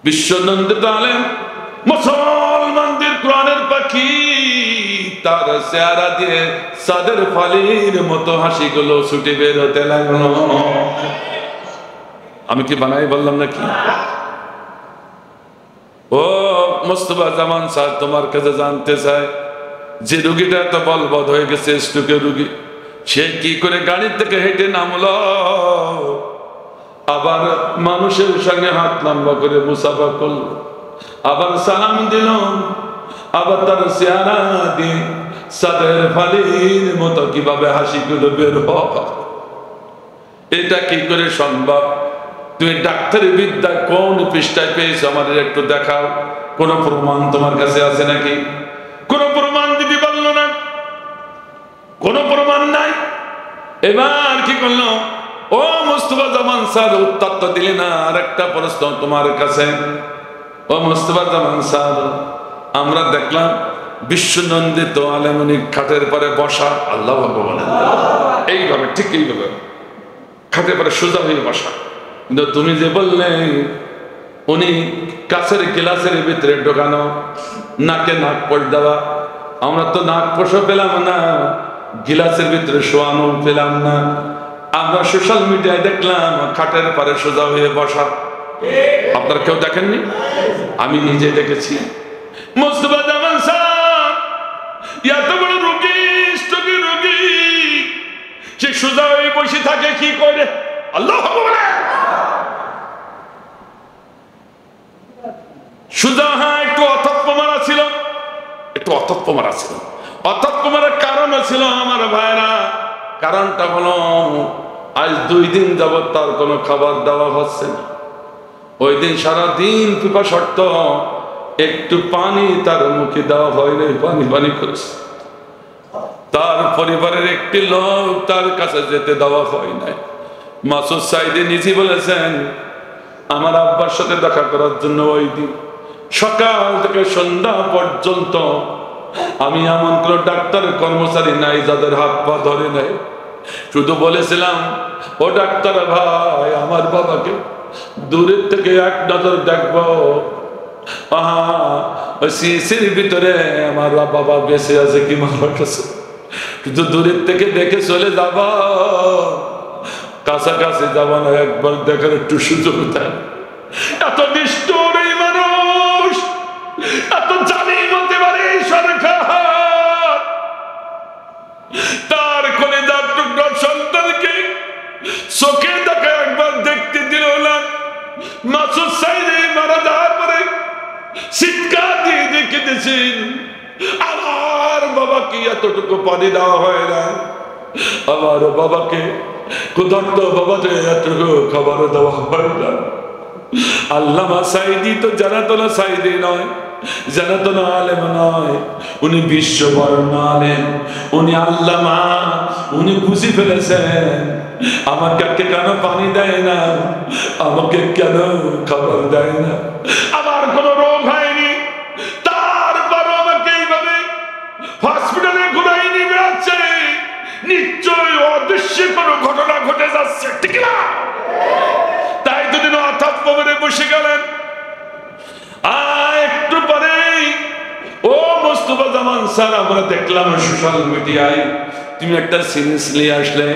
বিশ্বনন্দিত আলেম মুসলমানদের কোরআনের পাখি, তার চেহারা দিয়ে চাঁদের ফালির মতো হাসিগুলো ছুটে বের হতে লাগলো। আমি কি বানাই বললাম নাকি? ও মোস্তফা জামান স্যার, তোমার কাছে জানতে চায় যে রুগীটা এত বলবৎ হয়ে গেছে, স্ট্রোকের রুগী, সে কি করে গাড়ি থেকে হেঁটে নামলো, আবার মানুষের সঙ্গে হাত লম্বা করে মুসাফা করলো, আবার সালাম দিল, আবার তার চেহারা দিয়ে চাঁদের ফালির মতো কিভাবে হাসিগুলো বের হয়, এটা কি করে সম্ভব? তুমি ডাক্তারি বিদ্যা কোন পৃষ্ঠায় পেয়েছো আমাদের একটু দেখাও। কোন প্রমাণ তোমার কাছে আছে নাকি? কোন প্রমাণ দিতে পারলো না, কোন প্রমাণ নাই। এবার কি করলো? ও মোস্তফা জামান স্যার, উত্তর তো দিলে না। আর একটা প্রশ্ন তোমার কাছে, ও মোস্তফা জামান স্যার, আমরা দেখলাম বিশ্বনন্দিত আলেমনি খাটের পরে বসা, আল্লাহ ভগবান, এইভাবে, ঠিক এইভাবে খাটের পরে সোজা হয়ে বসা। কিন্তু তুমি যে বললে উনি কাছের গ্লাসের ভিতরে ঢোকানো, নাকে নাক পড় দেওয়া, আমরা তো নাক পোষা পেলাম না, গিলাসের ভিতরে শোয়ানো পেলাম না। আমরা সোশ্যাল মিডিয়ায় দেখলাম খাটের পরে সোজা হয়ে বসা। আপনারা কেউ দেখেননি? আমি নিজে দেখেছি। মোস্তফা জামান স্যার এত বড় রোগী, স্ট্রোকের রোগী, সে সোজা হয়ে বসে থাকে কি করে? আল্লাহ সোজা, হ্যাঁ, একটু অতপ্প মারা ছিল, একটু অতপ্প মারা ছিল। অতপ্প মারার কারণ ছিল আমার ভাইরা, কারণটা হলো আজ 2 দিন যাবৎ তার কোনো খাবার দেওয়া হচ্ছে না। ওই দিন সারাদিন পিপাসার্ত, একটু পানি তার মুখে দেওয়া হয়নি, পানি পানি করেছে। তার পরিবারের একটি লোক তার কাছে যেতে দেওয়া হয় নাই। মাসুদ সাইদি নিজে বলেছেন, আমার আব্বার সাথে দেখা করার জন্য ওই দিন সকাল থেকে সন্ধ্যা পর্যন্ত আমি এমন কোন ডাক্তারের কর্মচারী নাই যাদের হাত পা ধরে নাই। শুধু বলেছিলাম, ও ডাক্তার ভাই, আমার বাবাকে দূরের থেকে এক নজর দেখবো, সিসির ভিতরে আমার বাবা বেঁচে আছে কি মারা গেছে, শুধু দূরের থেকে দেখে চলে যাব, কাছাকাছি যাব না, একবার দেখার একটু সুযোগ দেয়। এত নিষ্ঠুর এই মানুষ, এত জালিম হতে পারে এই সরকার, তার কলিজার টুকরা সন্তানকে চোখে দেখা একবার দেখতে দিল না। মাসুদ সাইদি মারা যাওয়ার পরে চিৎকার দিয়ে দেখে দিয়েছেন, আমার বাবাকে এতটুকু পানি দেওয়া হয় না, আমার বাবাকে ক্ষুধার্ত বাবাকে এতটুকু খাবার দেওয়া হয় না। আল্লামা সাইদি তো জানাতনা সাইদি নয়, জানাতনা আলেম নয়, উনি বিশ্ববরণ্য আলেম, উনি আল্লামা। উনি বুঝে ফেলেছেন আমাকে কেন পানি দেয় না, আমাকে কেন খাবার দেয় না, আমার কোনো রোগ হয়নি, তারপর আমাকে এইভাবে হসপিটালে ঘুরাই নিয়ে বেড়াচ্ছে, নিশ্চয় অদৃশ্য কোনো ঘটনা ঘটে যাচ্ছে, ঠিক না? তাই দুদিন অথাপ কবরে বসে গেলেন। একটু পরেই ও মোস্তফা জামান স্যার, আমরা দেখলাম সোশ্যাল মিডিয়ায় তুমি একটা সিরিজ নিয়ে আসলে,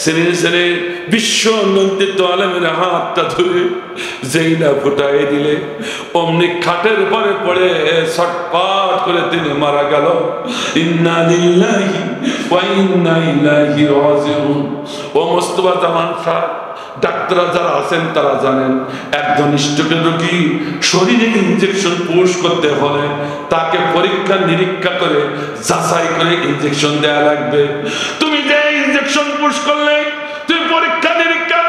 সিরিজে বিশ্ব নন্দিত আলেমের হাতটা ধরে যেই না ফুটাই দিলে, অমনি খাটের পরে পড়ে ছটফট করে তিনি মারা গেল। ইন্না লিল্লাহি ওয়া ইন্না ইলাইহি রাজিউন। ও মোস্তফা জামান স্যার, ডাক্তাররা যারা আছেন তারা জানেন, একজন স্ট্রোকের রোগী শরীরে ইনজেকশন পুশ করতে হলে তাকে পরীক্ষা নিরীক্ষা করে যাচাই করে ইনজেকশন দেয়া লাগবে। তুমি যে ইনজেকশন পুশ করলে, তুমি পরীক্ষা নিরীক্ষা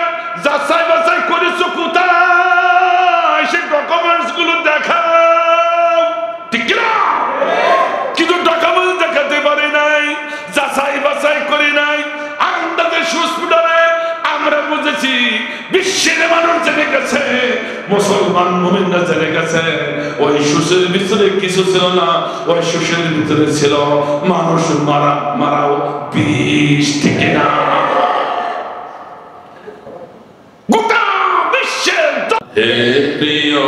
যাচাই বাছাই করেছো কোথায়? সেই ডকুমেন্টস গুলো দেখাও, ঠিক না? কিন্তু ডকুমেন্টস দেখাতে পারে নাই, যাচাই বাছাই করে নাই। আন্দাজে হসপিটালে আমরা বুঝেছি, বিশ্বের মানুষ জেনে গেছে, মুসলমান মুমিনরা জেনে গেছে, ওই সুসের ভিতরে কিছু ছিল না, ওই সুসের ভিতরে ছিল মানুষ মারাও বিষ, ঠিক না? গোটা বিশ্বের হে প্রিয়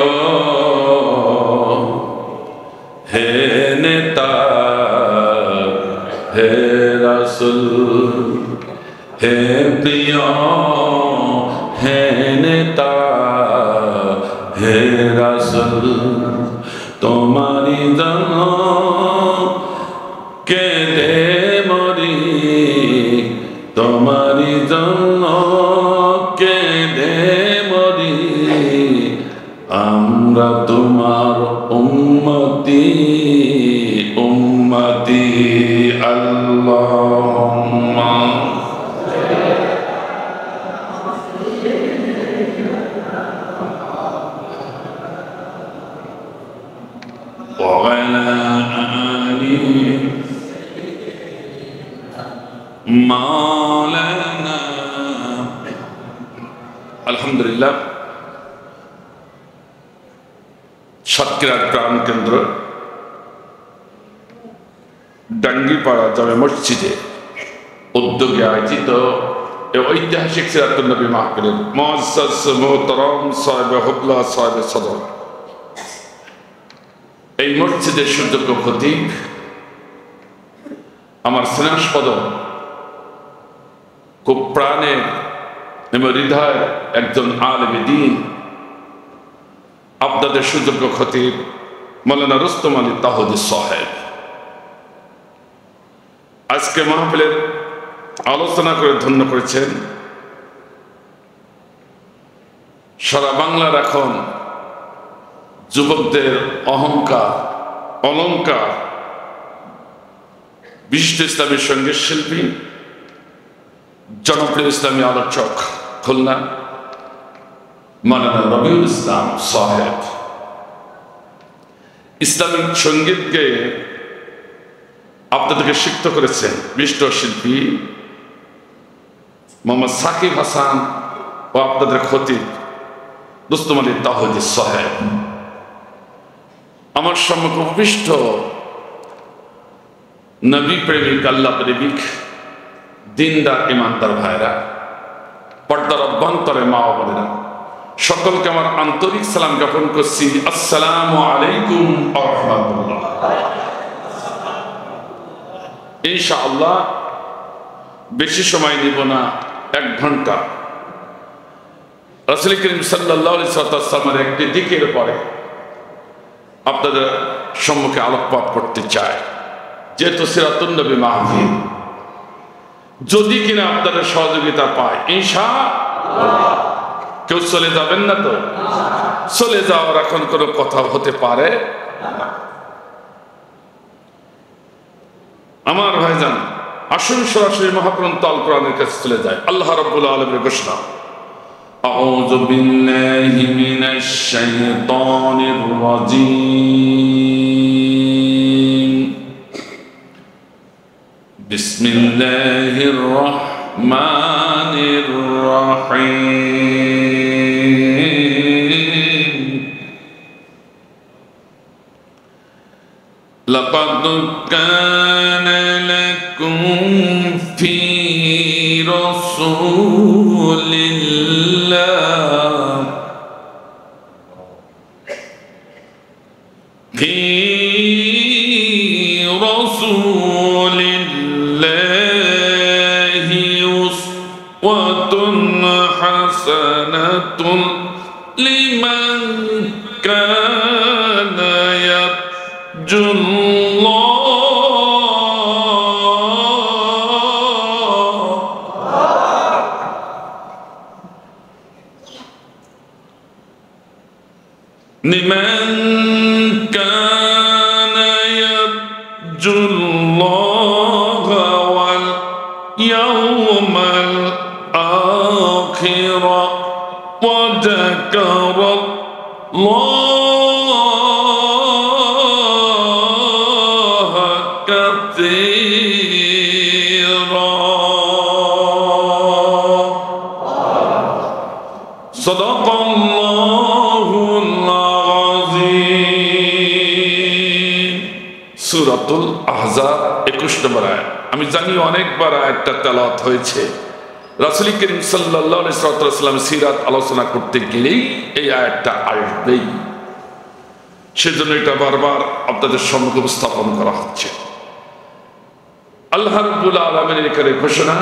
হে নেতা হে রাসূল হে প্রিয় হে নেতা হে রাসূল তোমারি জন্য কেঁদে মরি তোমারি জন্য কেঁদে মরি আমরা তোমার উম্মতি উম্মতি আল্লাহুম্মা ওয়া আলা আলি মাওলানা। আলহামদুলিল্লাহ, সাতক্ষীরার প্রাণ কেন্দ্র ডাঙ্গিপাড়া জামে মসজিদে উদ্যোগে আয়োজিত ঐতিহাসিক সিরাতুন নবী মাহফিলের মুআজ্জাজ মুহতারাম সাহেব হুবলা সাহেব সদর, এই মসজিদের সুযোগ্য খতিব আমার স্নেহাস্পদ খুব প্রাণে এবং হৃদয় একজন আলেম দ্বীন, আপনাদের সুযোগ্য খতিব মাওলানা রুস্তম আলী তাহুদি সাহেব আজকে মাহফিলের আলোচনা করে ধন্য করেছেন। সারা বাংলার এখন যুবকদের অহংকার অলংকার বিশিষ্ট ইসলামী সঙ্গীত শিল্পী জনপ্রিয় ইসলামী আলোচক খুলনা মাওলানা রবিউল ইসলাম সাহেব ইসলামিক সঙ্গীত গেয়ে আপনাদেরকে সিক্ত করেছেন। বিশিষ্ট শিল্পী মোহাম্মদ সাকিব হাসান ও আপনাদের খতিব রুস্তম আলী তাহুদি সাহেব। আমার সম্মুখে উপবিষ্ট নবী প্রেমিক আল্লাহ প্রেমিক দিনদার ইমানদার ভাইরা, পর্দার অভ্যন্তরে মা ও বোনেরা, সকলকে আমার আন্তরিক সালাম জ্ঞাপন করছি। আসসালামু আলাইকুম ওয়া রাহমাতুল্লাহ। ইনশাআল্লাহ বেশি সময় নিব না, 1 ঘন্টা রাসূল করিম সাল্লাল্লাহু আলাইহি ওয়াসাল্লামের একটি দিকের পরে আপনাদের সম্মুখে আলোকপাত করতে চাই। যেহেতু সিরাতুন নবী মাহফিল, যদি কিনা আপনাদের সহযোগিতা পায় ইনশাআল্লাহ, কেউ চলে যাবেন না তো? চলে যাওয়ার এখন কোনো কথা হতে পারে না। আমার ভাইজান, আসুন সরাসরি মহাগ্রন্থ আল কোরআনের কাছে চলে যায়। আল্লাহ রাব্বুল আলামিনের ঘোষণা, আউযু বিল্লাহি মিনাশ শাইতানির রাজীম, বিসমিল্লাহির রাহমানির রাহিম, লাকাদ কানা লাকুম ফি রাসূলিল্লাহ উসওয়াতুন হাসানাতুন লিমান কানা ইয়ারজুল্লাহ لمن كان يرجو الله واليوم الآخر وذكر الله كثيرا صدق الله العظيم। সূরাতুল আহজাব 21 নম্বর আয়াত। আমি জানি অনেকবার আয়াতটা তেলাওয়াত হয়েছে, রাসূল করিম সাল্লাল্লাহু আলাইহি ওয়াসাল্লাম সিরাত আলোচনা করতে গেলেই এই আয়াতটা আসবেই। সেজন্য এটা বারবার আপনাদের সম্মুখে উপস্থাপন করা হচ্ছে। আল্লাহ রাব্বুল আলামিনের এখানে ঘোষণা,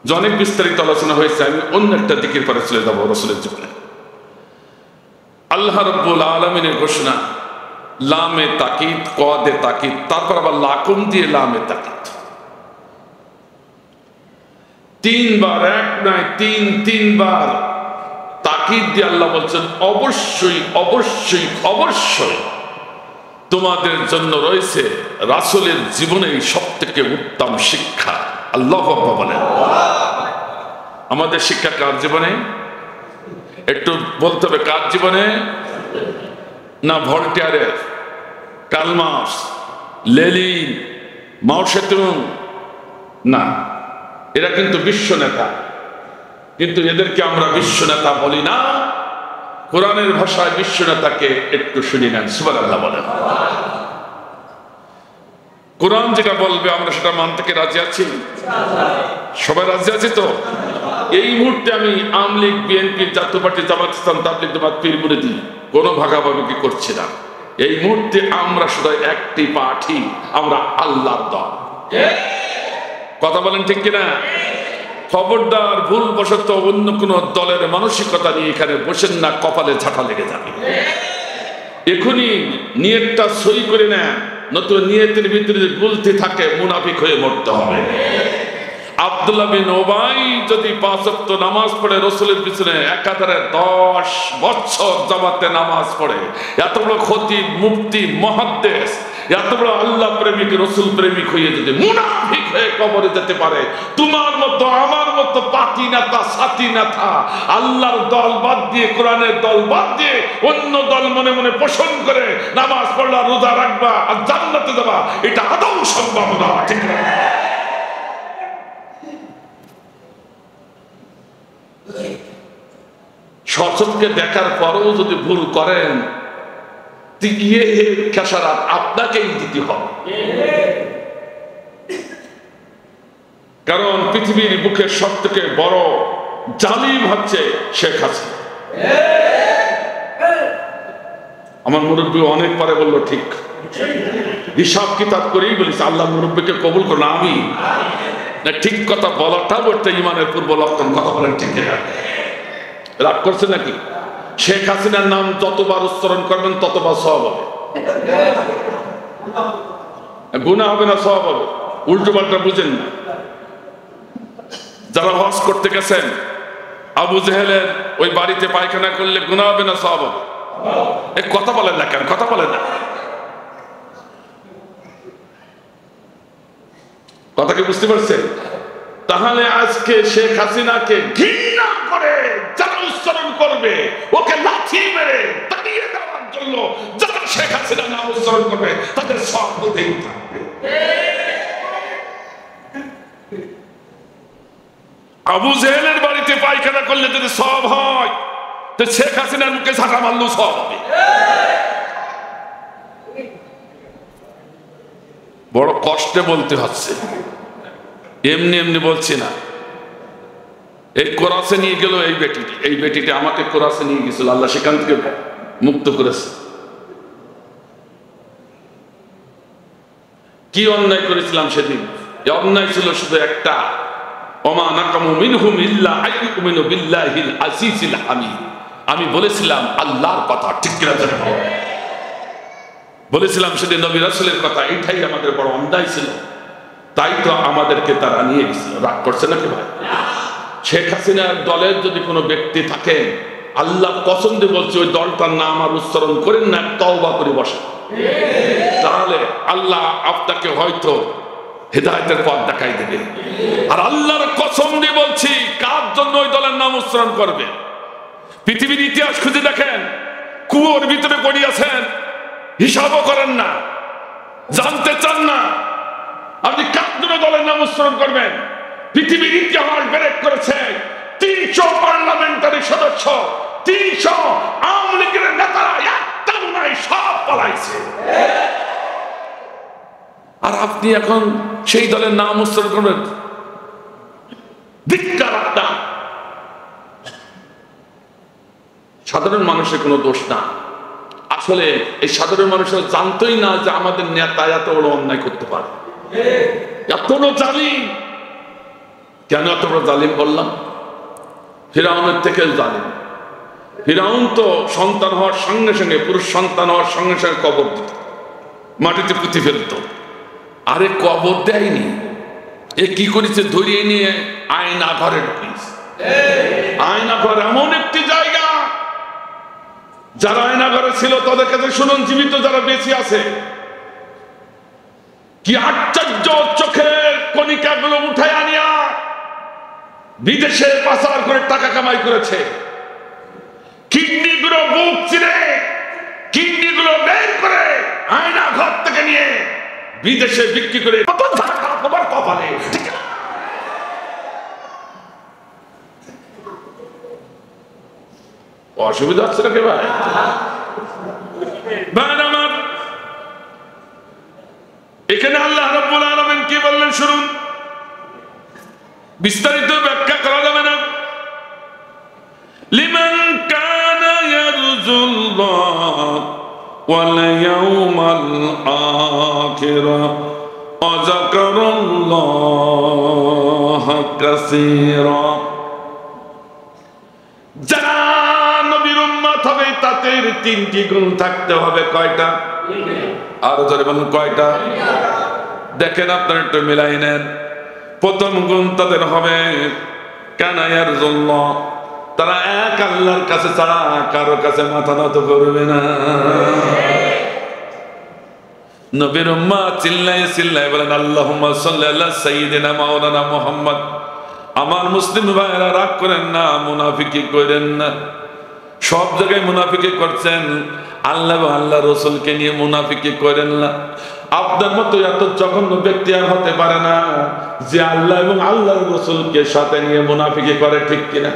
যে অনেক বিস্তারিত আলোচনা হয়েছে, আমি অন্য একটা দিকের পরে চলে যাবো রাসূলের জীবনে। আল্লাহ রাব্বুল আলামিনের ঘোষণা, লামে তাকিদ, কদে তাকিদ, তারপর আবার লাকুম দিয়ে লামে তাকিদ, তিনবার, এক নয় তিনবার তাকিদ দিয়ে আল্লাহ বলছেন অবশ্যই অবশ্যই অবশ্যই তোমাদের জন্য রয়েছে রাসূলের জীবনে সব থেকে উত্তম শিক্ষা। আল্লাহু আকবার বলেন। আমাদের শিক্ষা কার জীবনে? একটু বলতে হবে, কার জীবনে? না ভলটেয়ারের, কার্ল মার্কস, লেনিন, মাও সেতুং না, এরা কিন্তু বিশ্ব নেতা, কিন্তু এদেরকে আমরা বিশ্ব নেতা বলি না। কোরআনের ভাষায় বিশ্ব নেতাকে একটু শুনি নেন, সুবহানাল্লাহ বলেন। কোরআন যেটা বলবে আমরা সেটা মানতে কি রাজি আছি? সবাই রাজি আছি তো? এই মুহূর্তে আমি আওয়ামী লীগ, বিএনপি, জাতীয় পার্টি, জামাত ইসলাম, তাবলীগ জামাত, পীর মুরিদি কোনো ভাগাভাগি কি করছি না। এই মুহূর্তে আমরা শুধু একটি পার্টি, আমরা আল্লাহর দল। কথা বলেন ঠিক কিনা? খবরদার ভুল বশত অন্য কোন দলের মানসিকতা নিয়ে এখানে বসেন না, কপালে ঝাঁটা লেগে যাবে। এখনই নিয়তটা সই করে না, নতুন নিয়তের ভিতরে গুলতি থাকে, মুনাফিক হয়ে মরতে হবে। আব্দুল্লাহ বিন উবাই যদি 5 ওয়াক্ত নামাজ পড়ে রাসূলের পিছনে একাধারে 10 বছর জামাতে নামাজ পড়ে, এত বড় খতিব, মুফতি, মুহাদ্দিস, এত বড় আল্লাহ প্রেমিক, রাসূল প্রেমিক হয়ে যদি মুনাফিক হয়ে কবরে যেতে পারে, তোমার মতো আমার মতো পাতি নেতা, সাথী নেতা, আল্লাহর দল বাদ দিয়ে, কোরআনের দল বাদ দিয়ে অন্য দল মনে মনে পোষণ করে নামাজ পড়লা, রোজা রাখবা আর জান্নাতে যাবা, এটা আদৌ সম্ভব না। ঠিক না? সচককে দেখার পরেও যদি ভুল করেন, খেসারাত আপনাকেই দিতে হবে। কারণ পৃথিবীর বুকে সব থেকে বড় জালিম হচ্ছে শেখ হাসিনা। আমার মুরব্বী অনেক পরে বললো, ঠিক হিসাব কিতাব করেই বলিস, আল্লাহ মুরব্বীকে কবুল করো না। আমি না, ঠিক কথা বলাটাও একটা ইমানের পূর্ব লক্ষণ। কথা বলেন ঠিক না? রাগ করছে নাকি? শেখ হাসিনার নাম যতবার উচ্চারণ করবেন ততবার সওয়াব হবে, গুনাহ হবে না, সওয়াব হবে। উল্টো পাল্টা বুঝেন না। যারা হজ করতে গেছেন, আবু জেহেলের ওই বাড়িতে পায়খানা করলে গুনাহ হবে না, সওয়াব হবে? এই কথা বলেন না কেন? কথা বলেন না, কথা কি বুঝতে পারছেন? তাহলে আজকে শেখ হাসিনাকে ঘৃণা করে যারা উচ্চারণ করবে, ওকে লাথি মেরে তাড়িয়ে দেওয়ার জন্য যারা শেখ হাসিনা নাম উচ্চারণ করবে, তাদের সব হতেই থাকবে। আবু জেহেলের বাড়িতে পায়খানা করলে যদি সব হয়, তো শেখ হাসিনার মুখে ঝাঁটা মারলেও সব হবে। বড় কষ্টে বলতে হচ্ছে, এমনি এমনি বলছি না। এই কোরাসে নিয়ে গেল এই বেটিটি আমাকে কোরাসে নিয়ে গেছিল, আল্লাহ সেখান থেকে মুক্ত করেছে। কি অন্যায় করেছিলাম সেদিন? অন্যায় ছিল শুধু একটা, ওমা নাকামু মিনহুম ইল্লা আইয়ুমিনু বিল্লাহিল আজিজিল হামিদ। আমি বলেছিলাম আল্লাহর কথা, ঠিক কিনা জানেন? বলেছিলাম সেদিন নবী রাসূলের কথা। এটাই আমাদের বড় অন্যায় ছিল, তাই তো আমাদেরকে তারা নিয়ে গেছিল। রাগ করছে নাকি ভাই? শেখ হাসিনার দলের যদি কোনো ব্যক্তি থাকে, আল্লাহ কসম দিয়ে বলছে, ওই দলটার নাম আর উচ্চারণ করেন না, তওবা করে বসে, তাহলে আল্লাহ আপনাকে হয়তো হেদায়েতের পথ দেখাই দেবে। আর আল্লাহর কসম দিয়ে বলছি, কার জন্য ওই দলের নাম উচ্চারণ করবে? পৃথিবীর ইতিহাস খুঁজে দেখেন, কুয়োর ভিতরে পড়িয়াছেন, হিসাবও করেন না, জানতে চান না, আপনি কার জন্য দলের নাম উচ্চারণ করবেন? পৃথিবীর ইতিহাস ব্রেক করেছে, 300 পার্লামেন্টারি সদস্য, 300 আওয়ামী লীগের নেতারা একটাও নাই, সব পালাইছে। আর আপনি এখন সেই দলের নাম উচ্চারণ করবেন? সাধারণ মানুষের কোনো দোষ না। আসলে এই সাধারণ মানুষরা জানতোই না যে আমাদের নেতা এত বড় অন্যায় করতে পারে, এত বড় জালিম। কেন এত বড় জালিম বললাম? ফিরাউনের থেকে জালিম। ফিরাউন তো সন্তান হওয়ার সঙ্গে সঙ্গে, পুরুষ সন্তান হওয়ার সঙ্গে সঙ্গে কবর দিত, মাটিতে পুঁতে ফেলত। আরে কবর দেয়নি, এ কি করেছে? ধরিয়ে নিয়ে আয়না ঘরে ঢুকিয়েছে। আয়না ঘর এমন একটি জায়গা, যারা আয়না ঘরে ছিল তাদের কাছে শুনুন, জীবিত যারা বেঁচে আছে, কি আশ্চর্য! চোখের কণিকাগুলো উঠায় আনিয়া বিদেশে পাচার করে টাকা কামাই করেছে। কিডনিগুলো বুক চিরে, কিডনিগুলো বের করে আয়না ঘর থেকে নিয়ে বিদেশে বিক্রি করে কপালে। অসুবিধা হচ্ছে নাকি ভাই? এখানে আল্লাহ রাব্বুল আলামিন কি বললেন শুনুন, বিস্তারিত ব্যাখ্যা করা যাবে না। লিমান কানা ইয়ারজুল্লাহ ওয়াল ইয়াউমাল আখিরা ওয়া যাকারাল্লাহা কাসীরা। যারা নবীর উম্মত হবে তাদের তিনটি গুণ থাকতে হবে। কয়টা? আরো ধরে বলুন কয়টা? দেখেন আপনারা একটু মিলাই নেন। প্রথম গুণ তাদের হবে কানা ইয়ারজুল্লাহ, তারা এক আল্লাহর কাছে ছাড়া কারো কাছে মাথা নত করবে না। নবীর উম্মত চিল্লায়ে চিল্লায়ে বলেন আল্লাহুম্মা সাল্লি আলা সাইয়্যিদিনা মাওলানা মুহাম্মদ। আমার মুসলিম ভাইরা রাগ করেন না, মুনাফিকি করেন না। সব জায়গায় মুনাফিকি করছেন, আল্লাহ এবং আল্লাহ রসুলকে নিয়ে মুনাফিকি করেন না। আপনার মতো এত জঘন্য ব্যক্তি আর হতে পারে না যে আল্লাহ এবং আল্লাহ রসুলকে সাথে নিয়ে মুনাফিকি করে, ঠিক কিনা?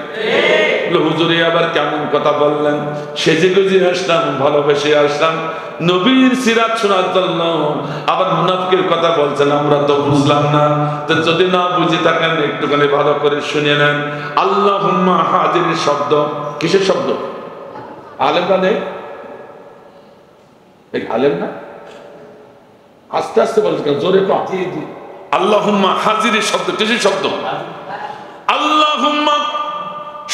হুজুরে আবার কেমন কথা বললেন? সেজে গুজে আসলাম, ভালোবেসে আসলাম নবীর সিরাত শোনার জন্য, আবার মুনাফিকের কথা বলছেন, আমরা তো বুঝলাম না। তো যদি না বুঝে থাকেন একটুখানি ভালো করে শুনে নেন। আল্লাহুম্মা হাজির শব্দ কিসের শব্দ? আলেমরা নেই, আলেম না, আস্তে আস্তে বলছেন, জোরে কম। আল্লাহুম্মা হাজির শব্দ কিসের শব্দ? আল্লাহুম্মা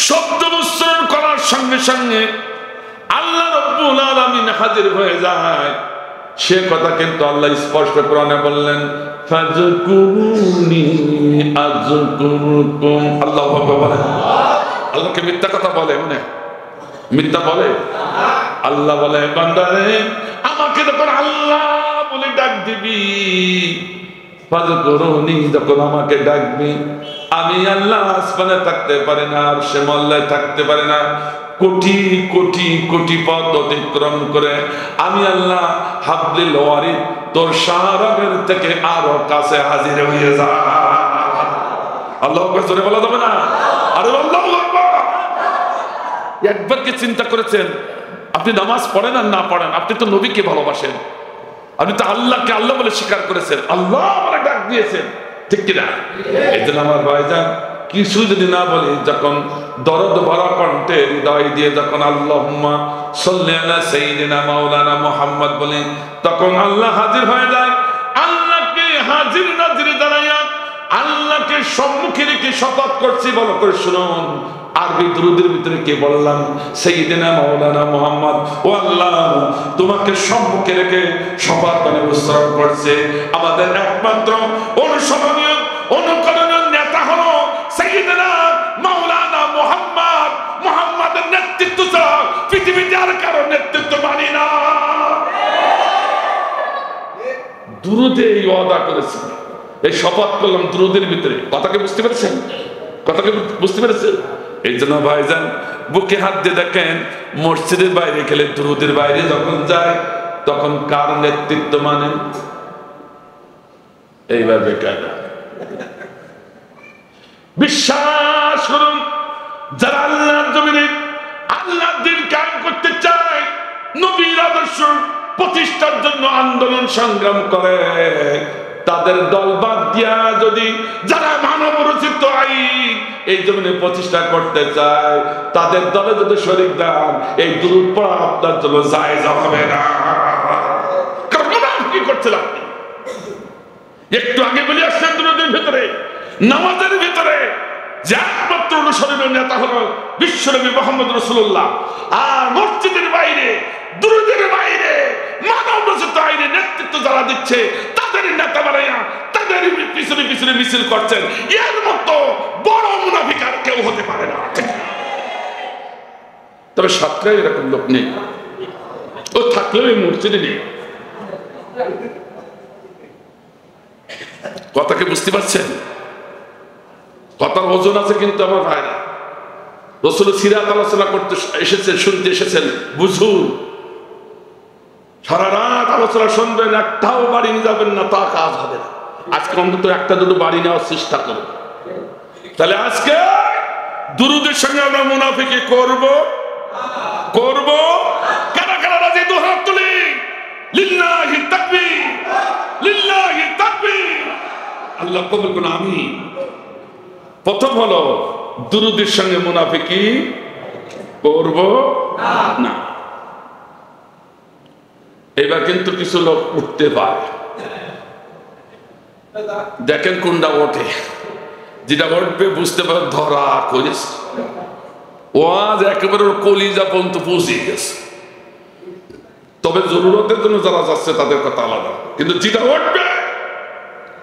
শব্দ উচ্চারণ করার সঙ্গে সঙ্গে আল্লাহ রাব্বুল আলামিন হাজির হয়ে যায়। সে কথা কিন্তু আল্লাহ স্পষ্ট কোরআনে বললেন, ফাযকুরুনি আযকুরুকুম। আল্লাহু আকবার বলেন। আল্লাহকে মিথ্যা কথা বলে? মনে মিথ্যা বলে? আল্লাহ বলে, বান্দারে আমাকে যখন আল্লাহ বলে ডাক দিবি, ফাযকুরুনি, যখন আমাকে ডাকবি, আমি আল্লাহ আসমানে থাকতে পারি না, আর সে মল্লায় থাকতে পারে না, কোটি কোটি কোটি পথ অতিক্রম করে আমি আল্লাহ হাবলিল ওয়ারিদ তোর শাহরাগের থেকে আরো কাছে হাজির হয়ে যা। আল্লাহু আকবার জোরে বলা যাবে না? আরে আল্লাহু আকবার। একবার কি চিন্তা করেছেন আপনি নামাজ পড়েন আর না পড়েন, আপনি তো নবীকে ভালোবাসেন, আপনি তো আল্লাহকে আল্লাহ বলে স্বীকার করেছেন, আল্লাহ বলে ডাক দিয়েছেন, ঠিক কিনা? এই জন্য আমার ভাইজান কিছু যদি না বলি, যখন দরদ ভরা কণ্ঠে হৃদয় দিয়ে যখন আল্লাহুম্মা সাল্লি আলা সাইয়্যিদিনা মাওলানা মুহাম্মদ বলি, তখন আল্লাহ হাজির হয়ে যায়। আল্লাহকে হাজির নাজির দাঁড়াইয়া আল্লাহকে সম্মুখে রেখে শপথ করছি, ভালো করে শুনুন। আরবি দুরুদের ভিতরে কি বললাম? সাইয়্যিদিনা মাওলানা মুহাম্মদ, ও আল্লাহ তোমাকে সম্মুখে রেখে শপথ করে উচ্চারণ করছে। আমাদের একমাত্র অনুসরণীয় অনুকরণীয় নেতা হলো সাইয়্যিদিনা মাওলানা মুহাম্মদ। মুহাম্মাদের নেতৃত্ব ছাড়া পৃথিবীতে আর কারো নেতৃত্ব মানি না। দুরুদে এই ওয়াদা করেছে, এই শপথ করলাম দুরুদের ভিতরে। কথাকে বুঝতে পেরেছেন? কথাকে বুঝতে পেরেছেন? এই জন্য ভাইজান বুকে হাত দিয়ে দেখেন, মসজিদের বাইরে গেলে, দুরুদের বাইরে যখন যায়, তখন কার নেতৃত্ব মানেন? এইভাবে কারা? বিশ্বাস করুন, যারা আল্লাহর জমিনে আল্লাহর দ্বীন কায়েম করতে চায়, নবীর আদর্শ প্রতিষ্ঠার জন্য আন্দোলন সংগ্রাম করে, তাদের দল বাদ দিয়া যদি যারা মানব রচিত আইন এই জমিনে প্রতিষ্ঠা করতে চায়, তাদের দলে যদি শরীক দেন, এই দুরূদ পড়া আপনার জন্য জায়েজ হবে না। কি করছেন আপনি? একটু আগে বলে আসছেন দুরূদের ভিতরে, নামাজের ভিতরে যে একমাত্র অনুসরণীয় নেতা হলো বিশ্বনবী মুহাম্মদ রাসূলুল্লাহ, আর মসজিদের বাইরে, দুরূদের বাইরে, মানব রচিত আইনে নেতৃত্ব যারা দিচ্ছে তাদের নেতা বানাইয়া তাদের পিছনে পিছনে মিছিল করছেন, এর মতো বড় মুনাফিক আর কেউ হতে পারে না। তবে সাতটায় এরকম লোক নেই, ও থাকলেও এই মসজিদে নেই। কথাকে বুঝতে পারছেন? কথার ওজন আছে কিন্তু আমার ভাইরা। রাসূল সিরাত আলোচনা করতে এসেছেন, শুনতে এসেছেন, বুঝুন। সারা রাত আলোচনা শুনবেন, একটাও বাড়ি নিয়ে যাবেন না, তা কাজ হবে না। আজকে অন্তত একটা দুটো বাড়ি নেওয়ার চেষ্টা করব। তাহলে আজকে দুরূদের সঙ্গে আমরা মুনাফিকি করব কারা কারা রাজি? দু হাত তুলি। লিল্লাহি তাকবীর, লিল্লাহি তাকবীর। আল্লাহ কবুল করুন, আমিন। প্রথম হলো দুরূদের সঙ্গে মুনাফিকি করব না। এবার কিন্তু কিছু লোক উঠতে পারে, দেখেন কোনটা ওঠে। যেটা উঠবে বুঝতে পারে ধরা করেছে, ওয়াজ একেবারে কলিজা পর্যন্ত পৌঁছে গেছে। তবে জরুরতের জন্য যারা যাচ্ছে তাদের কথা আলাদা, কিন্তু যেটা উঠবে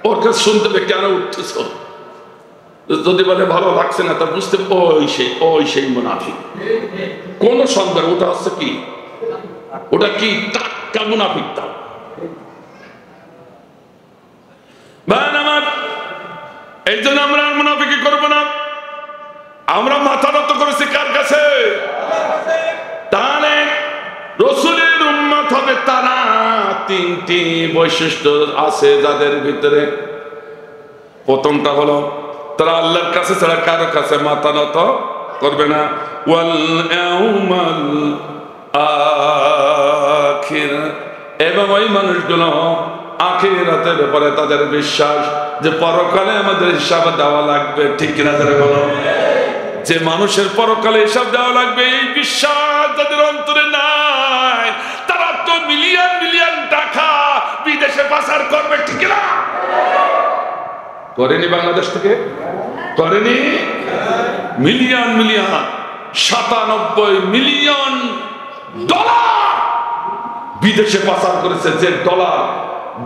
ওর কাছে শুনতে হবে কেন উঠতেছ। যদি বলে ভালো লাগছে না, তা বুঝতে ওই সেই মুনাফিক। কোন সন্দেহ, ওটা হচ্ছে কি, ওটা কি টাটকা মুনাফিক। তা ভাই আমার, এই জন্য আমরা মুনাফিকি করবো না। আমরা মাথা নত করেছি কার কাছে? তাহলে রাসূলের উম্মত হবে তারা। তিনটি বৈশিষ্ট্য আছে যাদের ভিতরে। প্রথমটা হলো তারা আল্লাহর কাছে ছাড়া কারো কাছে মাথা নত করবে না। ওয়াল ইয়াউমাল আখির, এবং ওই মানুষগুলো আখিরাতের ব্যাপারে তাদের বিশ্বাস যে পরকালে আমাদের হিসাব দেওয়া লাগবে। ঠিক কিনা যারা বলো? যে মানুষের পরকালে হিসাব দেওয়া লাগবে, এই বিশ্বাস যাদের অন্তরে নাই, তারা তো মিলিয়ন মিলিয়ন টাকা বিদেশে পাচার করবে। ঠিক না? করেনি বাংলাদেশ থেকে? করেনি? মিলিয়ন মিলিয়ন, 97 মিলিয়ন ডলার বিদেশে পাচার করেছে। যে ডলার